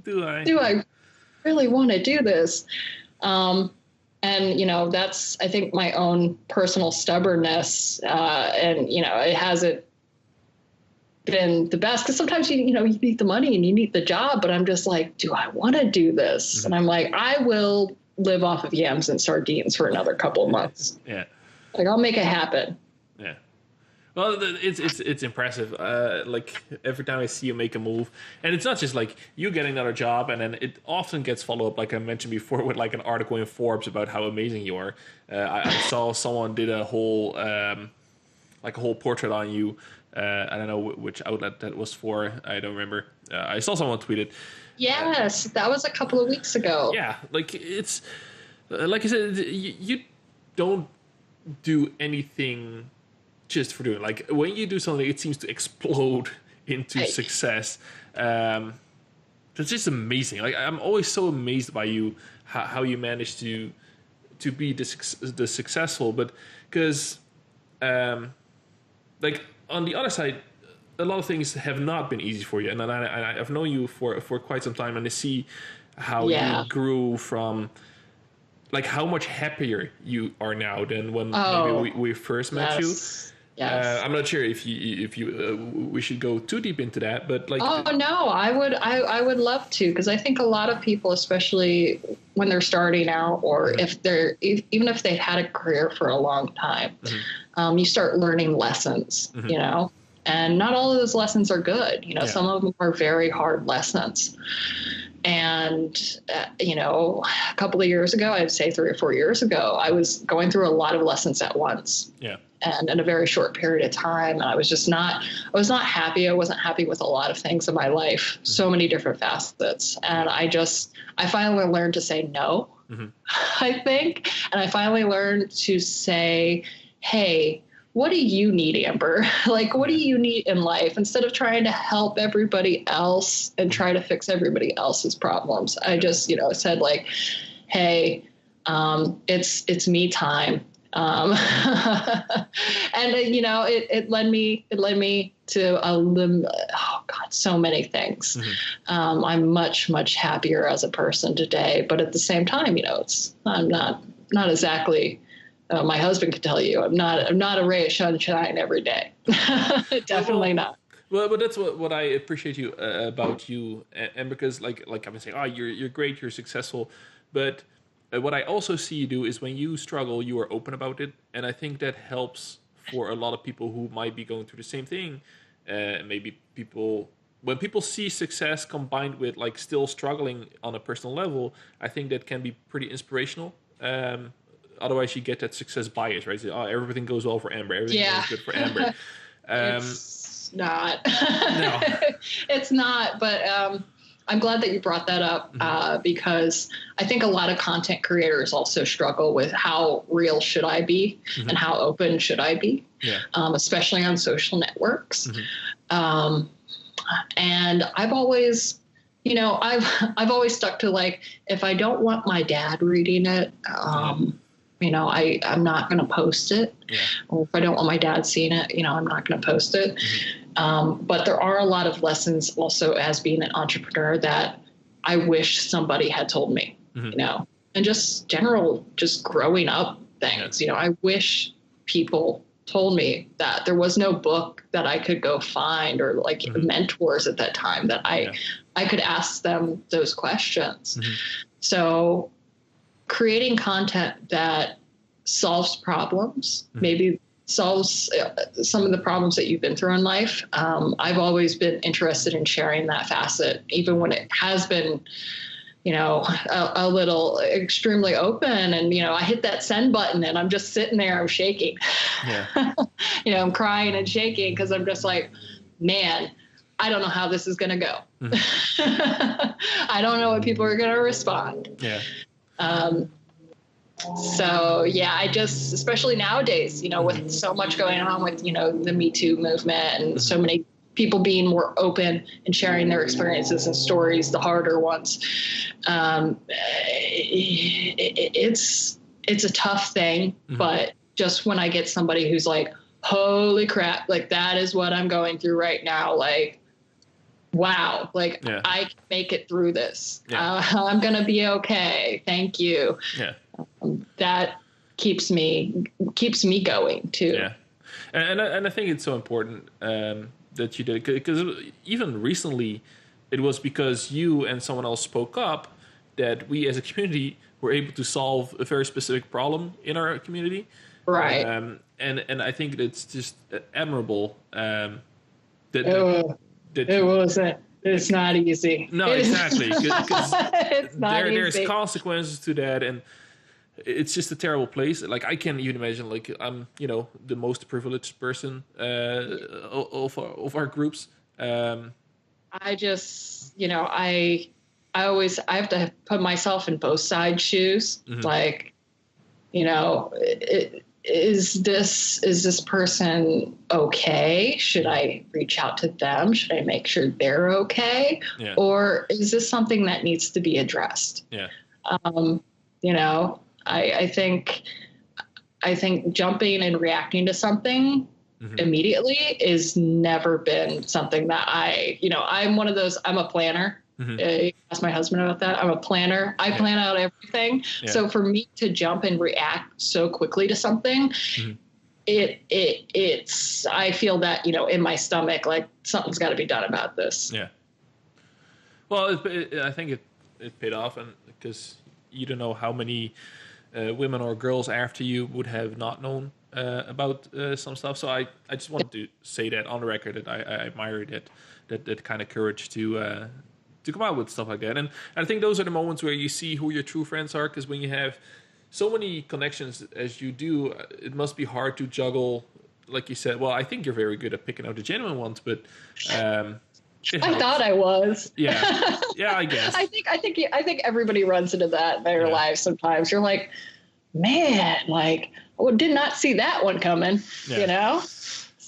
Speaker 1: Do I
Speaker 2: really want to do this? And, that's, I think, my own personal stubbornness. And, it hasn't been the best because sometimes, you need the money and you need the job. But I'm just like, do I want to do this? Mm-hmm. And I'm like, I will live off of yams and sardines for another couple of months.
Speaker 1: Yeah.
Speaker 2: Like, I'll make it happen.
Speaker 1: Yeah. Well, it's impressive. Like every time I see you make a move, and it's not just like you getting another job, and then it often gets followed up, like I mentioned before, with like an article in Forbes about how amazing you are. I saw someone did a whole portrait on you. I don't know which outlet that was for. I don't remember. I saw someone tweet it.
Speaker 2: Yes, that was a couple of weeks ago.
Speaker 1: Yeah, like it's like I said, you don't do anything just for doing. Like when you do something, it seems to explode into success. That's just amazing. Like I'm always so amazed by you, how you manage to be the successful. But because like on the other side, a lot of things have not been easy for you. And I've known you for quite some time, and I see how you grew from. Like how much happier you are now than when maybe we first met you.
Speaker 2: Yes.
Speaker 1: I'm not sure if we should go too deep into that, but like.
Speaker 2: Oh no, I would love to, because I think a lot of people, especially when they're starting out, or even if they've had a career for a long time, you start learning lessons, and not all of those lessons are good. Some of them are very hard lessons. And, a couple of years ago, I'd say 3 or 4 years ago, I was going through a lot of lessons at once. Yeah. And in a very short period of time. And I was not happy. I wasn't happy with a lot of things in my life, so many different facets. And I finally learned to say no, I think. And I finally learned to say, hey, what do you need, Amber? Like, what do you need in life? Instead of trying to help everybody else and try to fix everybody else's problems, I just, said like, hey, it's me time. And it led me to so many things. I'm much, much happier as a person today, but at the same time, I'm not exactly. My husband could tell you, I'm not a ray of sunshine every day. Definitely not.
Speaker 1: Well, but that's what I appreciate about you, and because like I've been saying, you're great, you're successful, but what I also see you do is when you struggle, you are open about it, and I think that helps for a lot of people who might be going through the same thing. Maybe when people see success combined with like still struggling on a personal level, I think that can be pretty inspirational. Otherwise, you get that success bias, right? So, everything goes well for Amber. Everything goes good for Amber.
Speaker 2: It's not.
Speaker 1: No.
Speaker 2: It's not. But I'm glad that you brought that up because I think a lot of content creators also struggle with how real should I be and how open should I be, especially on social networks. And I've always... I've always stuck to like, if I don't want my dad reading it, I'm not going to post it. Or if I don't want my dad seeing it, I'm not going to post it. But there are a lot of lessons also as being an entrepreneur that I wish somebody had told me, and just growing up things, I wish people told me that there was no book that I could go find or like mentors at that time that I could ask them those questions. So creating content that solves problems, maybe solves some of the problems that you've been through in life. I've always been interested in sharing that facet, even when it has been, a little extremely open, and, I hit that send button and I'm just sitting there, I'm shaking, I'm crying and shaking because I'm just like, man, I don't know how this is going to go.
Speaker 1: Mm-hmm.
Speaker 2: I don't know what people are going to respond.
Speaker 1: Yeah.
Speaker 2: So yeah, I just, especially nowadays, with so much going on with, the Me Too movement and so many people being more open and sharing their experiences and stories, the harder ones. It's a tough thing, but just when I get somebody who's like, holy crap, like that is what I'm going through right now. Like, wow, like I can make it through this. I'm going to be okay. Thank you.
Speaker 1: Yeah.
Speaker 2: That keeps me going too.
Speaker 1: Yeah. And I think it's so important that you did, because even recently it was because you and someone else spoke up that we as a community were able to solve a very specific problem in our community.
Speaker 2: Right.
Speaker 1: And I think it's just admirable that
Speaker 2: it wasn't. It's not easy.
Speaker 1: No, exactly.
Speaker 2: It's not easy.
Speaker 1: There's consequences to that, and it's just a terrible place. Like, I can't even imagine, like, I'm, the most privileged person of our groups.
Speaker 2: I just, I have to put myself in both sides' shoes. Like, is this person okay? Should I reach out to them? Should I make sure they're okay?
Speaker 1: Yeah.
Speaker 2: Or is this something that needs to be addressed?
Speaker 1: Yeah.
Speaker 2: I think jumping and reacting to something immediately is never been something that I'm one of those, I'm a planner. Ask my husband about that. I'm a planner. I plan out everything. Yeah. So for me to jump and react so quickly to something, it's, I feel that, in my stomach, like something's got to be done about this.
Speaker 1: Yeah. Well, I think it paid off, and because you don't know how many women or girls after you would have not known about some stuff. So I just wanted to say that on the record that I admire that kind of courage to come out with stuff like that. And I think those are the moments where you see who your true friends are, because when you have so many connections as you do, it must be hard to juggle. Like you said, well, I think you're very good at picking out the genuine ones, but
Speaker 2: I thought I was.
Speaker 1: Yeah, I guess.
Speaker 2: I think everybody runs into that in their lives sometimes. You're like, man, like, did not see that one coming,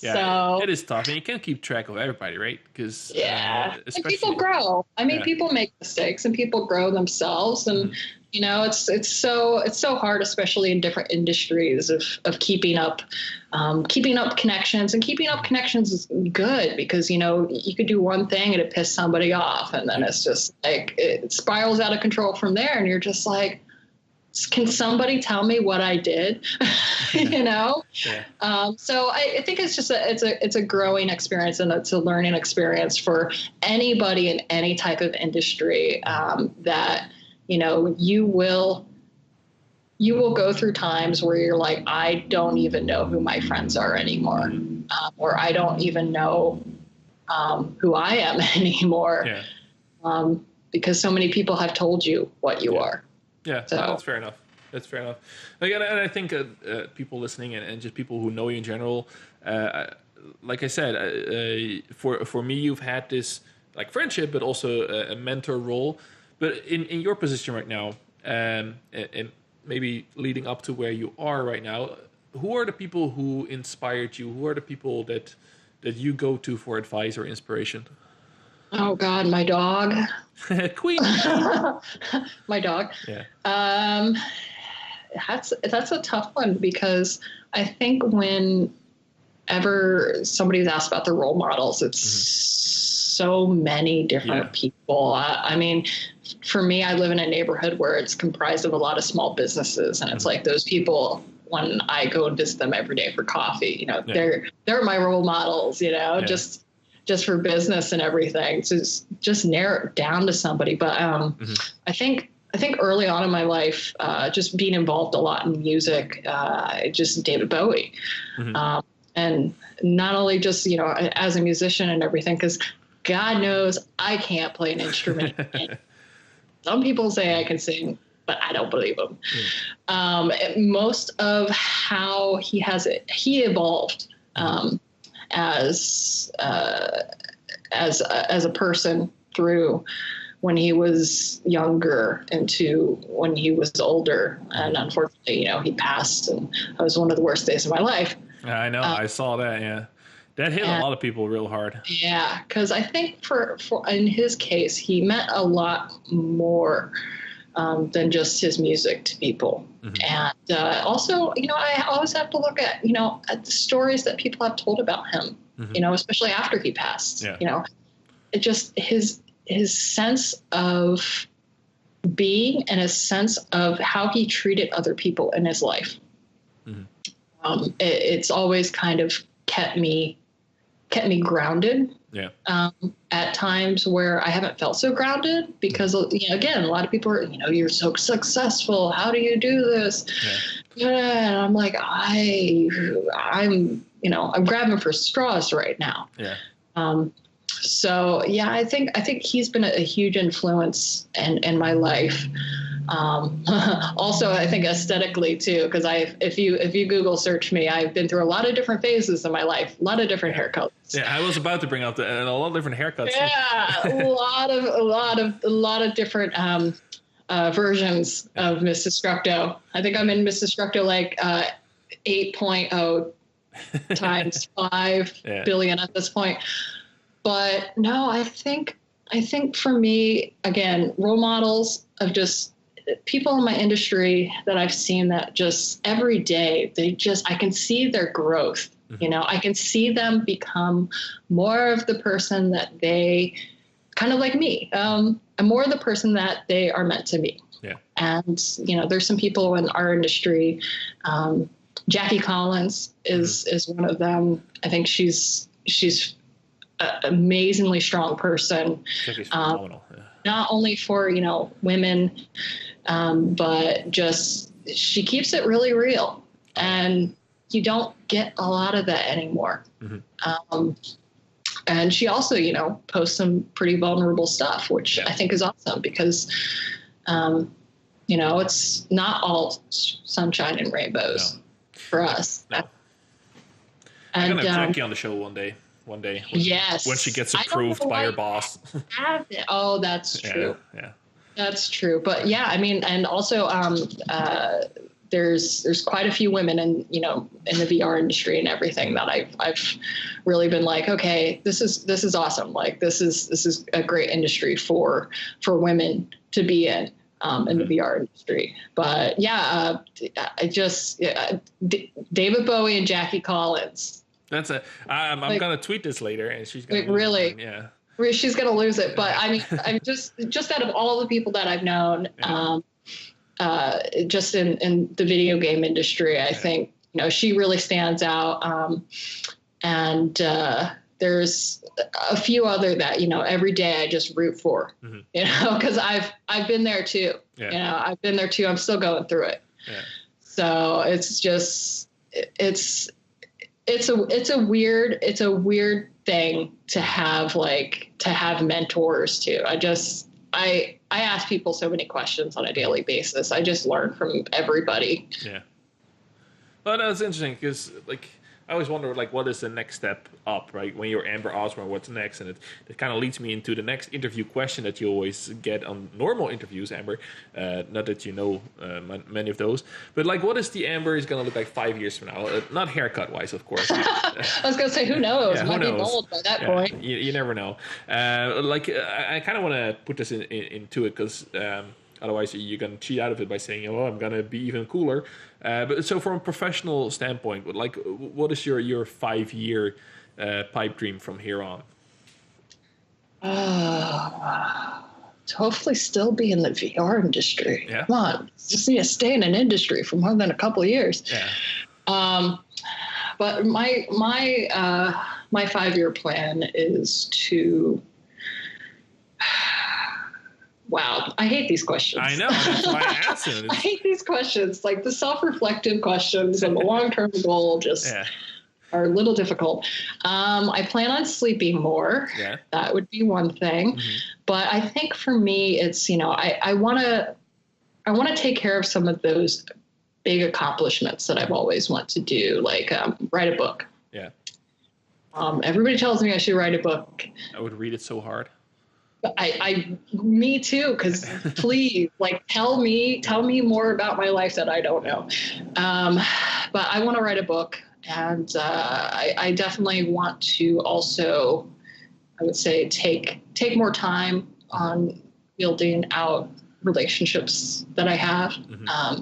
Speaker 1: Yeah,
Speaker 2: so
Speaker 1: it is tough, and you can't keep track of everybody, right? Because
Speaker 2: and people grow. I mean, people make mistakes, and people grow themselves, and it's so hard, especially in different industries, of keeping up connections. And keeping up connections is good, because you could do one thing and it piss somebody off, and then it's just like it spirals out of control from there, and you're just like, can somebody tell me what I did? Yeah. So I think it's just it's a growing experience, and it's a learning experience for anybody in any type of industry, that you will go through times where you're like, I don't even know who my friends are anymore, or I don't even know who I am anymore, because so many people have told you what you are.
Speaker 1: Yeah, so. That's fair enough. Like, and I think people listening and just people who know you in general, like I said, for me, you've had this like friendship, but also a mentor role. But in your position right now, and maybe leading up to where you are right now, who are the people who inspired you? Who are the people that you go to for advice or inspiration?
Speaker 2: Oh God, my dog.
Speaker 1: Queen.
Speaker 2: My dog.
Speaker 1: Yeah.
Speaker 2: That's a tough one, because I think whenever somebody's asked about their role models, it's so many different people. I mean, for me, I live in a neighborhood where it's comprised of a lot of small businesses, and it's like those people, when I go and visit them every day for coffee, they're my role models, just for business and everything. So just narrow it down to somebody. But I think early on in my life, just being involved a lot in music, just David Bowie. And not only just, as a musician and everything, because God knows I can't play an instrument. Some people say I can sing, but I don't believe them. Most of how he evolved as as a person through when he was younger into when he was older. And unfortunately, he passed, and that was one of the worst days of my life.
Speaker 1: I know. I saw that. Yeah. That hit a lot of people real hard.
Speaker 2: Yeah. Cause I think for in his case, he meant a lot more than just his music to people. And also, I always have to look at the stories that people have told about him, especially after he passed.
Speaker 1: Yeah.
Speaker 2: It just his sense of being and his sense of how he treated other people in his life. It's always kind of kept me grounded. Yeah. At times where I haven't felt so grounded because, again, a lot of people are, you're so successful. How do you do this? Yeah. And I'm like, I'm grabbing for straws right now. Yeah. So yeah, I think he's been a huge influence in my life. Also, I think aesthetically too, because if you Google search me, I've been through a lot of different phases in my life, a lot of different haircuts.
Speaker 1: Yeah, I was about to bring up a lot of different haircuts.
Speaker 2: Yeah, a lot of different versions of Miss Destructo. I think I'm in Miss Destructo like 8.0 times 5 billion at this point. But no, I think for me, again, role models of just people in my industry that I've seen that just every day, I can see their growth. I can see them become more of the person that they, kind of like me, more of the person that they are meant to be. Yeah. And, there's some people in our industry. Jackie Collins is one of them. I think she's an amazingly strong person.
Speaker 1: Jackie's phenomenal. Yeah.
Speaker 2: Not only for, women, but just she keeps it really real. And you don't get a lot of that anymore. And she also, posts some pretty vulnerable stuff, which I think is awesome because, it's not all sunshine and rainbows for us.
Speaker 1: No. I'm going to have Jackie on the show one day.
Speaker 2: Yes.
Speaker 1: When she gets approved by her boss.
Speaker 2: Oh, that's true.
Speaker 1: Yeah.
Speaker 2: That's true. But yeah, I mean, and also, there's quite a few women in the VR industry and everything that I've really been like, okay, this is awesome. Like this is a great industry for women to be in the VR industry. But yeah, David Bowie and Jackie Collins.
Speaker 1: That's I'm gonna tweet this later, and she's gonna
Speaker 2: really, yeah, she's gonna lose it. But I mean, I'm just out of all the people that I've known, just in the video game industry, I think she really stands out. And there's a few other that every day I just root for, because I've been there too. Yeah. I've been there too. I'm still going through it. Yeah. So it's just it's a weird thing to have mentors too. I ask people so many questions on a daily basis. I just learn from everybody.
Speaker 1: Yeah. Well, that's interesting because I always wonder what is the next step up, right? When you're Amber Osborne, what's next? And it kind of leads me into the next interview question that you always get on normal interviews, Amber. Not that you know many of those, but what is the Amber is going to look like 5 years from now? Not haircut wise, of course.
Speaker 2: I was going to say, who knows?
Speaker 1: Yeah,
Speaker 2: Might be bald by that point.
Speaker 1: You never know. I kind of want to put this into it because otherwise you're going to cheat out of it by saying, I'm going to be even cooler. But so from a professional standpoint, what is your 5-year pipe dream from here on?
Speaker 2: To hopefully still be in the VR industry.
Speaker 1: Yeah.
Speaker 2: Come on, just need to stay in an industry for more than a couple of years.
Speaker 1: Yeah.
Speaker 2: But my 5-year plan is to. Wow, I hate these questions.
Speaker 1: I know, that's why I asked it.
Speaker 2: I hate these questions, the self-reflective questions and the long-term goal just are a little difficult. I plan on sleeping more. Yeah. That would be one thing. Mm-hmm. But I think for me, it's, I want to take care of some of those big accomplishments that I've always wanted to do, write a book.
Speaker 1: Yeah.
Speaker 2: Everybody tells me I should write a book.
Speaker 1: I would read it so hard.
Speaker 2: Me too, because please, like, tell me more about my life that I don't know. But I want to write a book, and I definitely want to also, I would say, take more time on building out relationships that I have.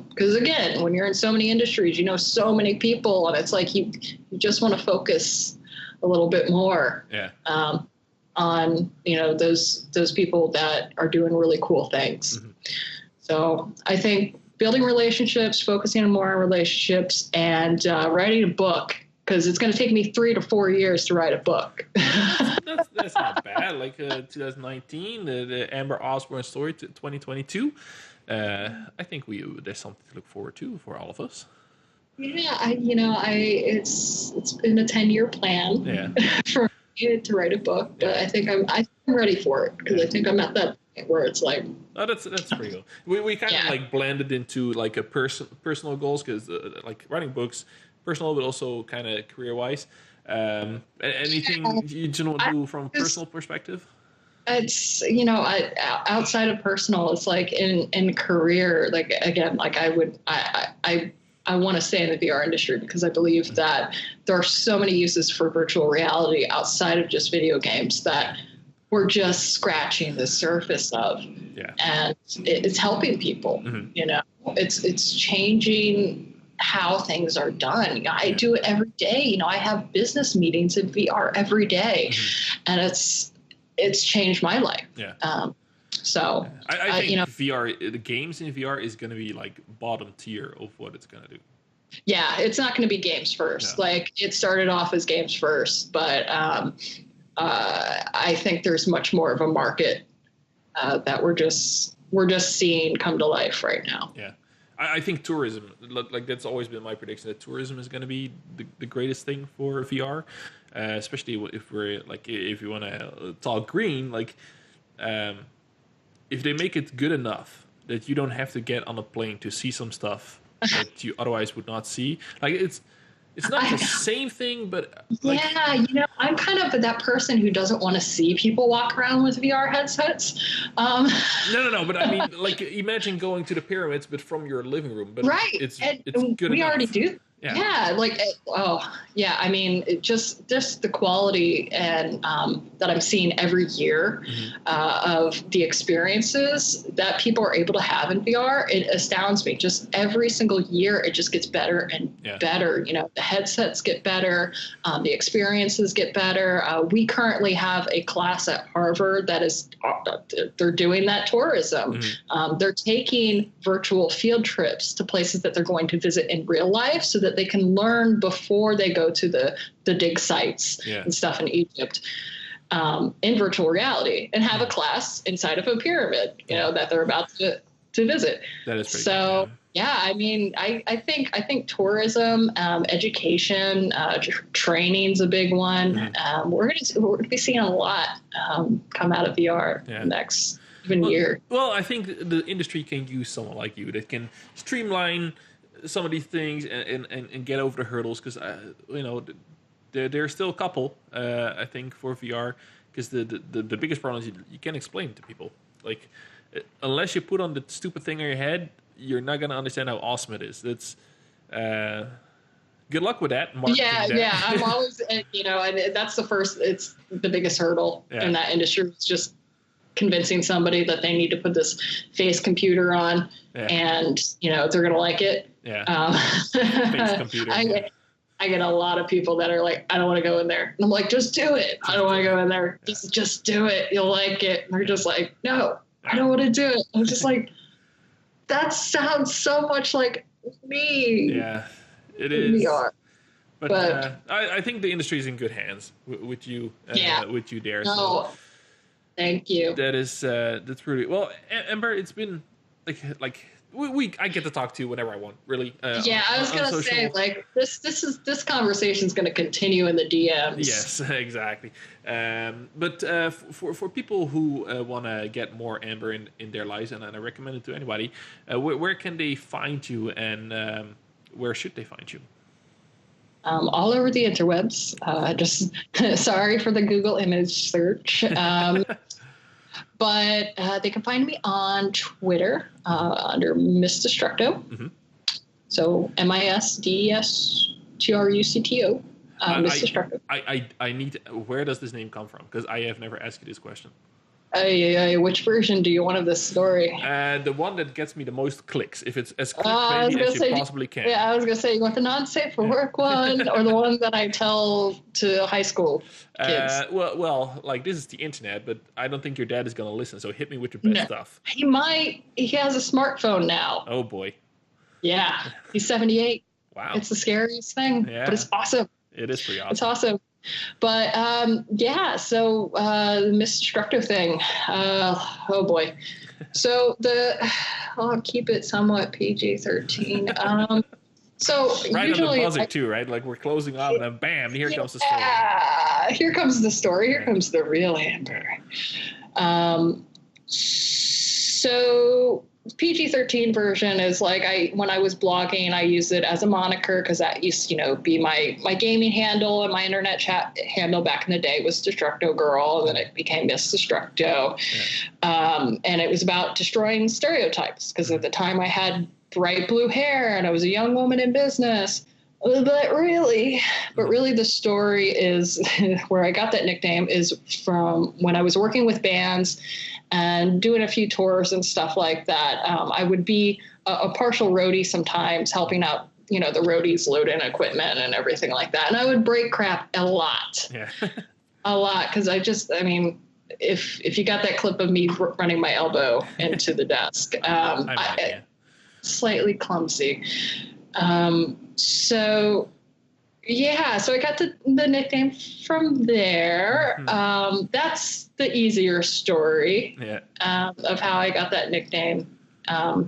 Speaker 2: Because again, when you're in so many industries, you know so many people, and it's like you just want to focus a little bit more. On, you know, those people that are doing really cool things. So I think building relationships, focusing on more on relationships, and writing a book, because it's going to take me 3 to 4 years to write a book.
Speaker 1: That's not bad. Like 2019, the Amber Osborne story to 2022. I think there's something to look forward to for all of us.
Speaker 2: Yeah, it's been a 10-year plan for to write a book, but I think I'm ready for it, because I think I'm at that point where it's like,
Speaker 1: oh, that's pretty cool. We kind of like blended into like a personal goals, because like writing books, personal but also kind of career wise. Anything you want to do from a personal perspective?
Speaker 2: It's, outside of personal, it's like in career, like again, like I want to stay in the VR industry, because I believe that there are so many uses for virtual reality outside of just video games that we're just scratching the surface of. And it's helping people. It's changing how things are done. I do it every day. I have business meetings in VR every day, and it's changed my life. So
Speaker 1: I think VR, the games in VR is going to be like bottom tier of what it's going to do.
Speaker 2: Yeah, it's not going to be games first. Like, it started off as games first, but I think there's much more of a market that we're just seeing come to life right now.
Speaker 1: Yeah, I think tourism, like that's always been my prediction, that tourism is going to be the greatest thing for VR, especially if we're like, if you want to talk green, like. If they make it good enough that you don't have to get on a plane to see some stuff that you otherwise would not see, like it's not the same thing, but like,
Speaker 2: I'm kind of that person who doesn't want to see people walk around with VR headsets.
Speaker 1: No, but I mean, like, imagine going to the pyramids, but from your living room. But it's good.
Speaker 2: We
Speaker 1: enough.
Speaker 2: already do. Yeah, like, I mean, it just the quality and that I'm seeing every year of the experiences that people are able to have in VR, it astounds me. Just every single year, it just gets better and better. The headsets get better, the experiences get better. We currently have a class at Harvard that is, they're doing that tourism. They're taking virtual field trips to places that they're going to visit in real life, so that they can learn before they go to the dig sites and stuff in Egypt, in virtual reality, and have a class inside of a pyramid, that they're about to visit. That is pretty cool. I mean, I think tourism, education, training's a big one. We're gonna be seeing a lot come out of VR next year.
Speaker 1: Well, I think the industry can use someone like you that can streamline some of these things and get over the hurdles, because there's still a couple I think for VR, because the biggest problem is you can't explain it to people, like, unless you put on the stupid thing on your head, you're not going to understand how awesome it is. That's good luck with that.
Speaker 2: I'm always and that's it's the biggest hurdle in that industry. It's just convincing somebody that they need to put this face computer on, and they're going to like it. Face computer. I get a lot of people that are like, I don't want to go in there. And I'm like, just do it. I don't want to go in there. Just do it. You'll like it. And they're just like, no, I don't want to do it. I'm just like, that sounds so much like me.
Speaker 1: Yeah, it is. VR. But I think the industry is in good hands with you. With you there.
Speaker 2: No, thank you.
Speaker 1: That's pretty well, Amber. It's been like. I get to talk to you whenever I want, really.
Speaker 2: I was gonna say, like, this conversation is gonna continue in the DMs.
Speaker 1: Yes, exactly. But for people who want to get more Amber in their lives, and I recommend it to anybody, where can they find you, and where should they find you?
Speaker 2: all over the interwebs. Just sorry for the Google image search. But they can find me on Twitter under Miss Destructo. Mm-hmm. So MISDESTRUCTO. Miss Destructo.
Speaker 1: I need to, where does this name come from? Because I have never asked you this question.
Speaker 2: Which version do you want of this story?
Speaker 1: The one that gets me the most clicks, if it's as clickbaity as you possibly can.
Speaker 2: Yeah, I was going to say, you want the non-safe for work one or the one that I tell to high school kids?
Speaker 1: Well, like, this is the internet, but I don't think your dad is going to listen, so hit me with your best stuff.
Speaker 2: He might. He has a smartphone now.
Speaker 1: Oh, boy.
Speaker 2: Yeah, he's 78.
Speaker 1: Wow.
Speaker 2: It's the scariest thing, but it's awesome.
Speaker 1: It is pretty awesome.
Speaker 2: It's awesome. But so the Miss Destructo thing. Oh boy. So I'll keep it somewhat PG-13. So
Speaker 1: right
Speaker 2: usually,
Speaker 1: on the buzzer too, right? Like we're closing up, and then bam, here comes the story.
Speaker 2: Here comes the story. Here comes the real Amber. So PG-13 version is like when I was blogging, I used it as a moniker because that used to, be my gaming handle, and my internet chat handle back in the day was Destructo Girl, and then it became Miss Destructo. Yeah. And it was about destroying stereotypes because at the time I had bright blue hair and I was a young woman in business. But really the story is where I got that nickname is from when I was working with bands and doing a few tours and stuff like that. I would be a partial roadie sometimes, helping out, the roadies load in equipment and everything like that. And I would break crap a lot. Yeah. A lot. Because if you got that clip of me running my elbow into the desk, slightly clumsy. So I got the nickname from there. Mm-hmm. That's the easier story of how I got that nickname. I'll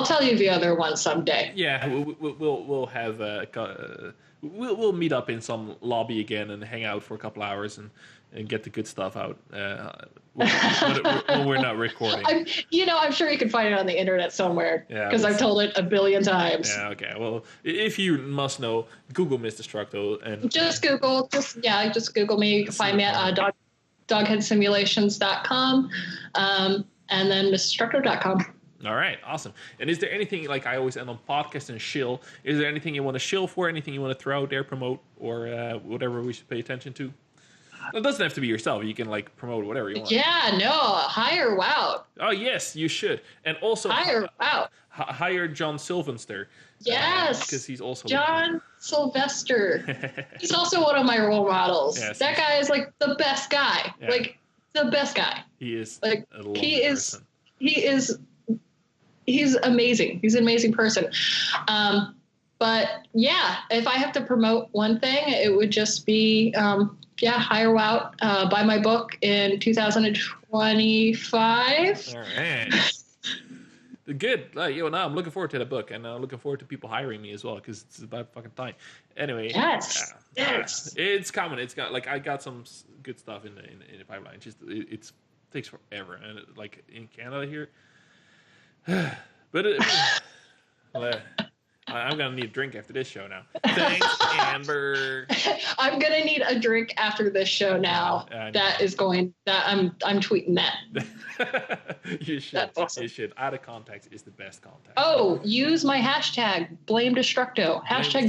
Speaker 2: tell you the other one someday.
Speaker 1: Yeah, we'll have we'll meet up in some lobby again and hang out for a couple hours and get the good stuff out when we're not recording.
Speaker 2: I'm sure you can find it on the internet somewhere because I've told it a billion times.
Speaker 1: Yeah, okay. Well, if you must know, Google Miss Destructo and
Speaker 2: just Google me. You can find me at dogheadsimulations.com and then missdestructo.com.
Speaker 1: All right, awesome. And is there anything, like I always end on podcast and shill, is there anything you want to shill for, anything you want to throw out there, promote, or whatever we should pay attention to? It doesn't have to be yourself. You can promote whatever you want.
Speaker 2: Yeah, no, hire Wout.
Speaker 1: Oh, yes, you should. And also
Speaker 2: hire Wout.
Speaker 1: Hire John Sylvester.
Speaker 2: Yes.
Speaker 1: Because he's also
Speaker 2: John Sylvester. He's also one of my role models. Yes, that guy is the best guy. Yeah. The best guy.
Speaker 1: He is.
Speaker 2: Person. He's amazing. He's an amazing person. But yeah, if I have to promote one thing, it would just be hire Wout, buy my book in 2025.
Speaker 1: All right. Good. I'm looking forward to the book, and I'm looking forward to people hiring me as well, because it's about fucking time. Anyway.
Speaker 2: Yes.
Speaker 1: It's coming. It's got I got some good stuff in the pipeline. Just it takes forever, and in Canada here. But I'm gonna need a drink after this show now. Thanks, Amber.
Speaker 2: I'm gonna need a drink after this show now. I'm tweeting that.
Speaker 1: You should. That's awesome. You should. Out of context is the best context.
Speaker 2: Oh, use my hashtag Blame Destructo.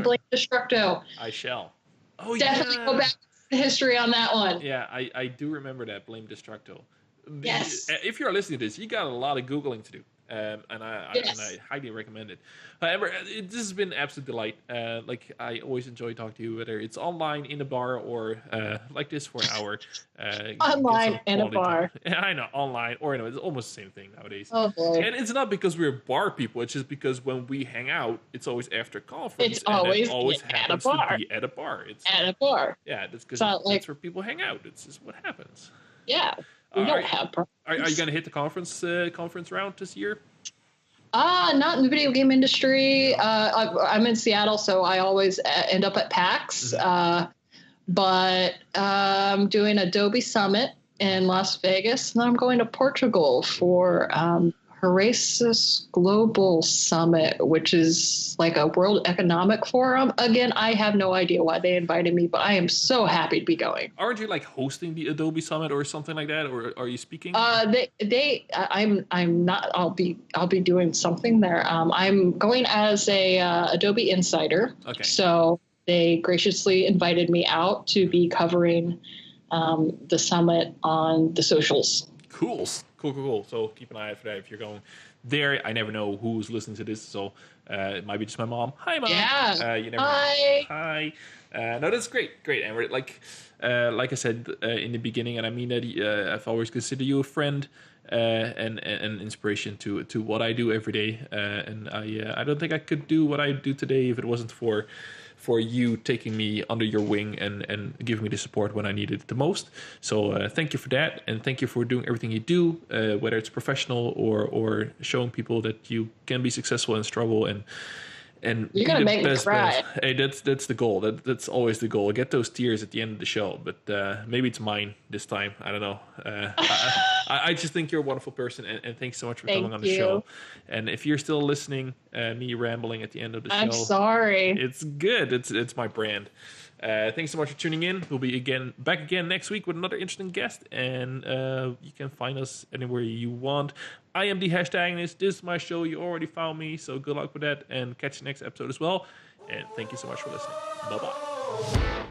Speaker 2: Blame Destructo.
Speaker 1: I shall. Oh,
Speaker 2: definitely go back to the history on that one.
Speaker 1: Yeah, I do remember that Blame Destructo.
Speaker 2: Yes.
Speaker 1: If you're listening to this, you got a lot of Googling to do. And I highly recommend it. However, this has been an absolute delight. I always enjoy talking to you, whether it's online, in a bar, or like this for an hour.
Speaker 2: Online, in a bar.
Speaker 1: Yeah, I know, online, or it's almost the same thing nowadays.
Speaker 2: Oh, boy.
Speaker 1: And it's not because we're bar people, it's just because when we hang out, it's always after conference.
Speaker 2: It's always
Speaker 1: at a bar. To be at a bar. It's
Speaker 2: at a bar.
Speaker 1: Yeah, that's because that's where people hang out. It's just what happens.
Speaker 2: Yeah. We don't have problems.
Speaker 1: Are you going to hit the conference round this year?
Speaker 2: Not in the video game industry. I'm in Seattle, so I always end up at PAX. Mm-hmm. But I'm doing Adobe Summit in Las Vegas, and then I'm going to Portugal for Horasis Global Summit, which is like a World Economic Forum. Again, I have no idea why they invited me, but I am so happy to be going.
Speaker 1: Aren't you like hosting the Adobe Summit or something like that, or are you speaking?
Speaker 2: I'm not. I'll be doing something there. I'm going as a Adobe insider.
Speaker 1: Okay.
Speaker 2: So they graciously invited me out to be covering the summit on the socials.
Speaker 1: Cool. So keep an eye out for that if you're going there. I never know who's listening to this, so it might be just my mom. Hi, Mom.
Speaker 2: Yeah.
Speaker 1: You never
Speaker 2: Hi.
Speaker 1: Hi. No, that's great, Amber. Like I said in the beginning, and I mean that I've always considered you a friend and inspiration to what I do every day. And I don't think I could do what I do today if it wasn't for you taking me under your wing and giving me the support when I needed it the most. So thank you for that, and thank you for doing everything you do, whether it's professional or showing people that you can be successful and struggle and
Speaker 2: you're gonna make me cry.
Speaker 1: Hey, that's the goal. That's always the goal. Get those tears at the end of the show. But maybe it's mine this time. I don't know. I just think you're a wonderful person, and thanks so much for coming on the show. And if you're still listening, me rambling at the end of the show,
Speaker 2: I'm sorry.
Speaker 1: It's good. It's my brand. Thanks so much for tuning in. We'll be back again next week with another interesting guest, and you can find us anywhere you want. I am the Hashtagonist. This is my show. You already found me, so good luck with that, and catch you next episode as well. And thank you so much for listening. Bye-bye.